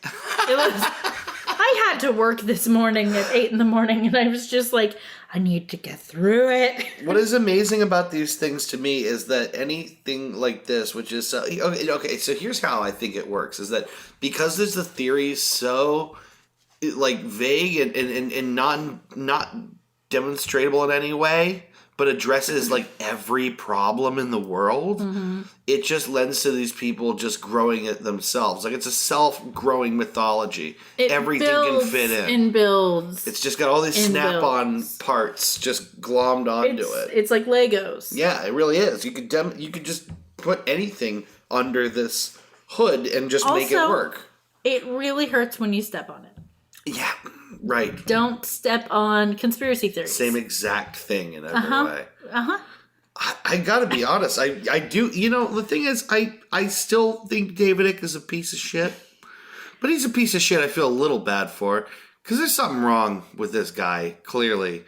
Speaker 1: I had to work this morning at 8 a.m. and I was just like, I need to get through it.
Speaker 2: What is amazing about these things to me is that anything like this, which is... okay, so here's how I think it works, is that because there's the theory so like vague and not demonstrable in any way, but addresses like every problem in the world, it just lends to these people just growing it themselves. Like, it's a self-growing mythology. Everything can fit in.
Speaker 1: And builds.
Speaker 2: It's just got all these snap-on parts just glommed onto it.
Speaker 1: It's like Legos.
Speaker 2: Yeah, it really is. You could just put anything under this hood and just make it work.
Speaker 1: It really hurts when you step on it.
Speaker 2: Yeah, right.
Speaker 1: Don't step on conspiracy theories.
Speaker 2: Same exact thing in every way. I gotta be honest. I do. The thing is, I still think David Icke is a piece of shit. But he's a piece of shit I feel a little bad for. Because there's something wrong with this guy, clearly.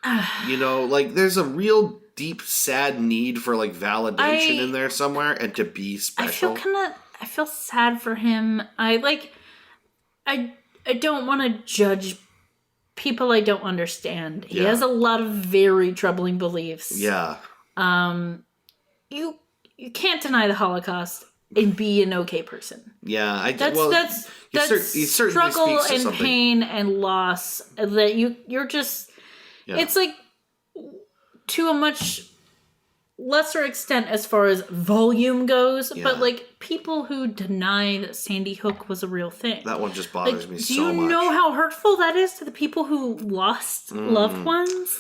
Speaker 2: There's a real deep, sad need for, validation in there somewhere and to be special.
Speaker 1: I feel sad for him. I don't want to judge people I don't understand. He has a lot of very troubling beliefs.
Speaker 2: Yeah.
Speaker 1: You can't deny the Holocaust and be an okay person.
Speaker 2: Yeah,
Speaker 1: that's struggle and pain and loss that you're just. Yeah. It's like to a much lesser extent as far as volume goes, but people who deny that Sandy Hook was a real thing.
Speaker 2: That one just bothers me so much.
Speaker 1: Do you know how hurtful that is to the people who lost loved ones?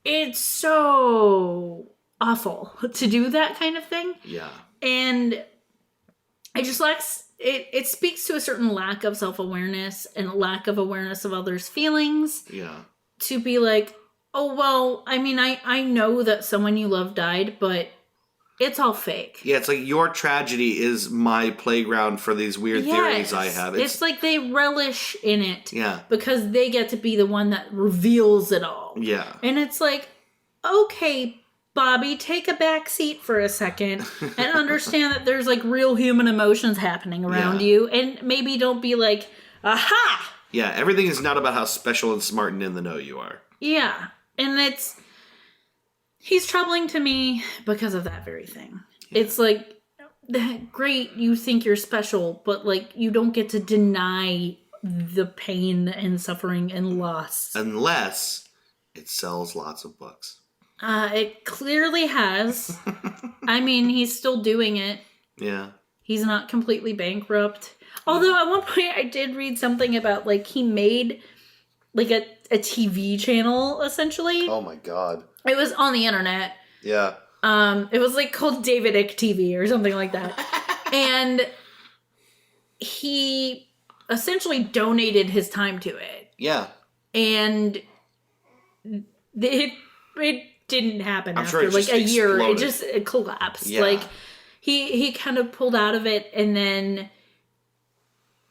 Speaker 1: It's so awful to do that kind of thing.
Speaker 2: Yeah.
Speaker 1: And it just lacks... It speaks to a certain lack of self-awareness and a lack of awareness of others' feelings.
Speaker 2: Yeah.
Speaker 1: To be like, oh, well, I mean, I know that someone you love died, but it's all fake.
Speaker 2: Yeah, it's like your tragedy is my playground for these weird theories I have.
Speaker 1: It's like they relish in it.
Speaker 2: Yeah.
Speaker 1: Because they get to be the one that reveals it all.
Speaker 2: Yeah.
Speaker 1: And it's like, okay, Bobby, take a back seat for a second and understand that there's real human emotions happening around you. And maybe don't be like, aha!
Speaker 2: Yeah, everything is not about how special and smart and in the know you are.
Speaker 1: Yeah. And he's troubling to me because of that very thing. Yeah. It's like, great, you think you're special, but you don't get to deny the pain and suffering and loss.
Speaker 2: Unless it sells lots of books.
Speaker 1: It clearly has. I mean, he's still doing it.
Speaker 2: Yeah.
Speaker 1: He's not completely bankrupt. Although at one point I did read something about, like, he made, like, a TV channel, essentially.
Speaker 2: Oh my god.
Speaker 1: It was on the internet.
Speaker 2: Yeah.
Speaker 1: It was, like, called David Icke TV or something like that. And he essentially donated his time to it.
Speaker 2: Yeah.
Speaker 1: And it didn't happen
Speaker 2: I'm
Speaker 1: after,
Speaker 2: sure
Speaker 1: like, a year.
Speaker 2: Exploded.
Speaker 1: It collapsed.
Speaker 2: Yeah.
Speaker 1: Like, he kind of pulled out of it, and then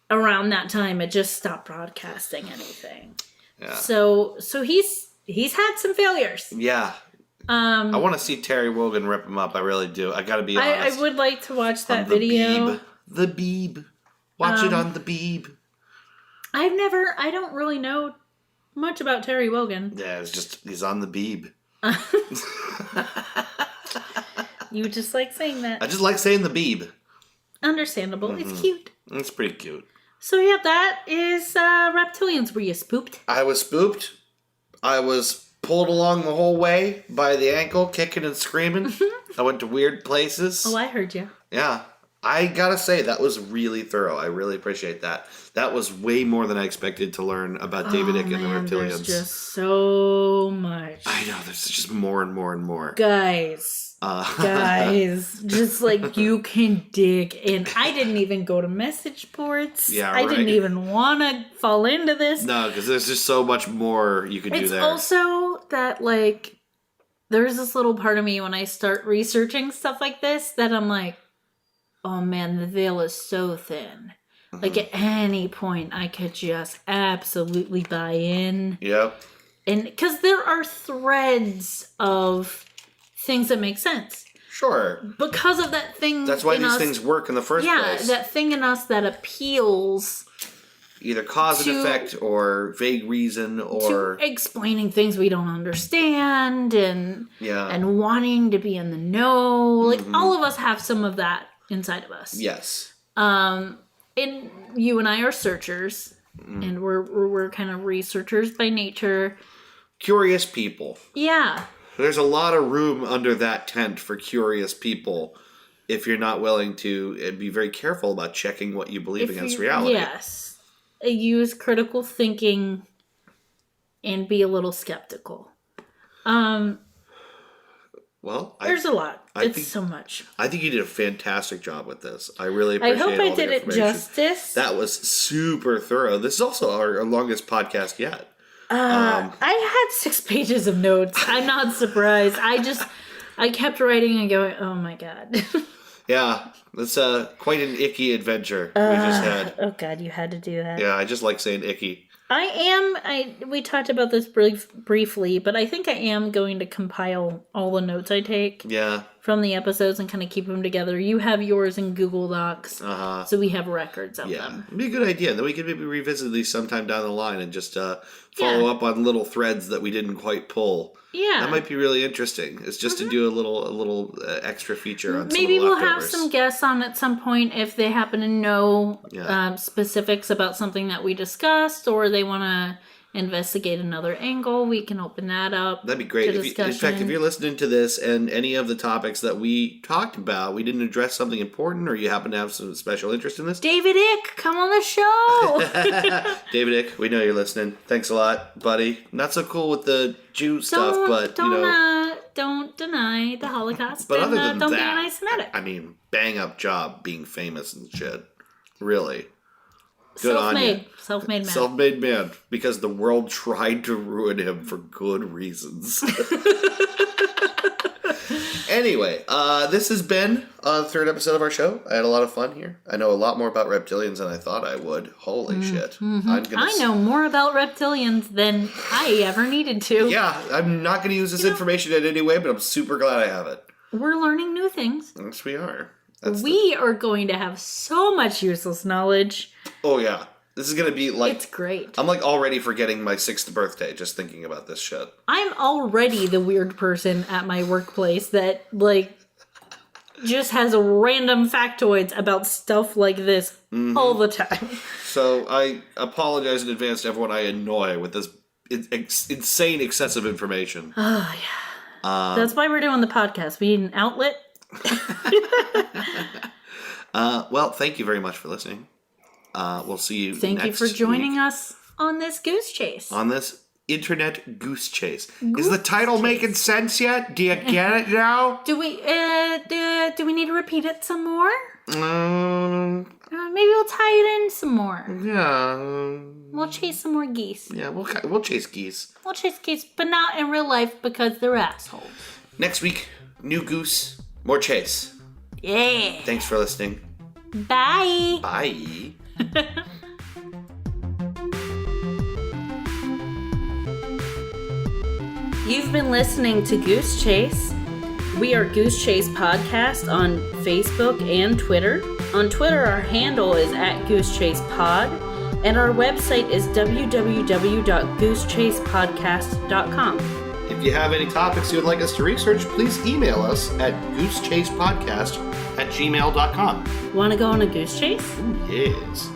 Speaker 1: around that time, it just stopped broadcasting anything.
Speaker 2: Yeah.
Speaker 1: So he's had some failures.
Speaker 2: Yeah. I want to see Terry Wogan rip him up. I really do. I gotta be honest.
Speaker 1: I would like to watch that
Speaker 2: on the
Speaker 1: video.
Speaker 2: Beeb. The Beeb. Watch it on the Beeb.
Speaker 1: I don't really know much about Terry Wogan.
Speaker 2: Yeah, he's on the Beeb.
Speaker 1: You just like saying that.
Speaker 2: I just like saying the Beeb.
Speaker 1: Understandable.
Speaker 2: Mm-hmm.
Speaker 1: It's cute.
Speaker 2: It's pretty cute.
Speaker 1: So yeah, that is Reptilians. Were you spooked?
Speaker 2: I was spooked. I was pulled along the whole way by the ankle, kicking and screaming. I went to weird places.
Speaker 1: Oh, I heard you.
Speaker 2: Yeah. I gotta say, that was really thorough. I really appreciate that. That was way more than I expected to learn about David Icke and the Reptilians.
Speaker 1: There's just so much.
Speaker 2: I know, there's just more and more and more.
Speaker 1: Guys, just like you can dig in. I didn't even go to message boards.
Speaker 2: Yeah,
Speaker 1: I
Speaker 2: right.
Speaker 1: didn't even want to fall into this.
Speaker 2: No, because there's just so much more you could do there.
Speaker 1: It's also that, like, there's this little part of me when I start researching stuff like this that I'm like, oh man, the veil is so thin. Mm-hmm. Like, at any point, I could just absolutely buy in.
Speaker 2: Yep.
Speaker 1: And because there are threads of things that make sense.
Speaker 2: Sure.
Speaker 1: Because of that thing.
Speaker 2: That's why these things work in the first place.
Speaker 1: Yeah, that thing in us that appeals.
Speaker 2: Either cause and effect or vague reason or.
Speaker 1: To explaining things we don't understand and wanting to be in the know. Like, all of us have some of that inside of us.
Speaker 2: Yes.
Speaker 1: And you and I are searchers. And we're kind of researchers by nature.
Speaker 2: Curious people.
Speaker 1: Yeah.
Speaker 2: There's a lot of room under that tent for curious people if you're not willing to be very careful about checking what you believe against reality.
Speaker 1: Yes. Use critical thinking and be a little skeptical.
Speaker 2: Well,
Speaker 1: there's a lot. It's so much.
Speaker 2: I think you did a fantastic job with this. I really appreciate it.
Speaker 1: I hope I did it justice.
Speaker 2: That was super thorough. This is also our longest podcast yet.
Speaker 1: I had 6 pages of notes. I'm not surprised. I kept writing and going, oh my god.
Speaker 2: Yeah, that's quite an icky adventure we just had.
Speaker 1: Oh god, you had to do that.
Speaker 2: Yeah, I just like saying icky.
Speaker 1: We talked about this briefly, but I think I am going to compile all the notes I take from the episodes and kind of keep them together. You have yours in Google Docs, so we have records of them.
Speaker 2: It'd be a good idea. Then we could maybe revisit these sometime down the line and just follow up on little threads that we didn't quite pull. Yeah, that might be really interesting. It's just to do a little extra feature on.
Speaker 1: Maybe
Speaker 2: some of the
Speaker 1: we'll have some guests on at some point if they happen to know specifics about something that we discussed, or they want to investigate another angle. We can open that up.
Speaker 2: That'd be great. In fact, if you're listening to this and any of the topics that we talked about, we didn't address something important, or you happen to have some special interest in this,
Speaker 1: David Icke, come on the show.
Speaker 2: David Icke, we know you're listening. Thanks a lot, buddy. Not so cool with the Jew stuff, but
Speaker 1: don't deny the Holocaust.
Speaker 2: But other than
Speaker 1: don't
Speaker 2: that,
Speaker 1: be anti-Semitic.
Speaker 2: I mean, bang up job being famous and shit. Really. Good on you.
Speaker 1: Self-made man.
Speaker 2: Self-made man. Because the world tried to ruin him for good reasons. Anyway, this has been the 3rd episode of our show. I had a lot of fun here. I know a lot more about reptilians than I thought I would. Holy shit.
Speaker 1: I know more about reptilians than I ever needed to.
Speaker 2: Yeah, I'm not going to use this information in any way, but I'm super glad I have it.
Speaker 1: We're learning new things.
Speaker 2: Yes, we are.
Speaker 1: We are going to have so much useless knowledge.
Speaker 2: Oh, yeah. This is going to be like...
Speaker 1: It's great.
Speaker 2: I'm like already forgetting my 6th birthday just thinking about this shit.
Speaker 1: I'm already the weird person at my workplace that, like, just has random factoids about stuff like this all the time.
Speaker 2: So I apologize in advance to everyone I annoy with this insane, excessive information.
Speaker 1: Oh, yeah. That's why we're doing the podcast. We need an outlet.
Speaker 2: Well, thank you very much for listening. We'll see you next week.
Speaker 1: Thank you for joining us on this goose chase.
Speaker 2: On this internet goose chase. Is the title making sense yet? Do you get it now?
Speaker 1: Do we need to repeat it some more? Maybe we'll tie it in some more.
Speaker 2: Yeah.
Speaker 1: We'll chase some more geese.
Speaker 2: Yeah, we'll chase geese.
Speaker 1: We'll chase geese, but not in real life because they're assholes.
Speaker 2: Next week, new goose, more chase.
Speaker 1: Yeah.
Speaker 2: Thanks for listening.
Speaker 1: Bye.
Speaker 2: Bye.
Speaker 1: You've been listening to Goose Chase. We are Goose Chase Podcast on Facebook and Twitter. On Twitter, our handle is @GooseChasePod, and our website is www.goosechasepodcast.com.
Speaker 2: If you have any topics you would like us to research, please email us at goosechasepodcast@gmail.com.
Speaker 1: Want to go on a goose chase?
Speaker 2: Yes.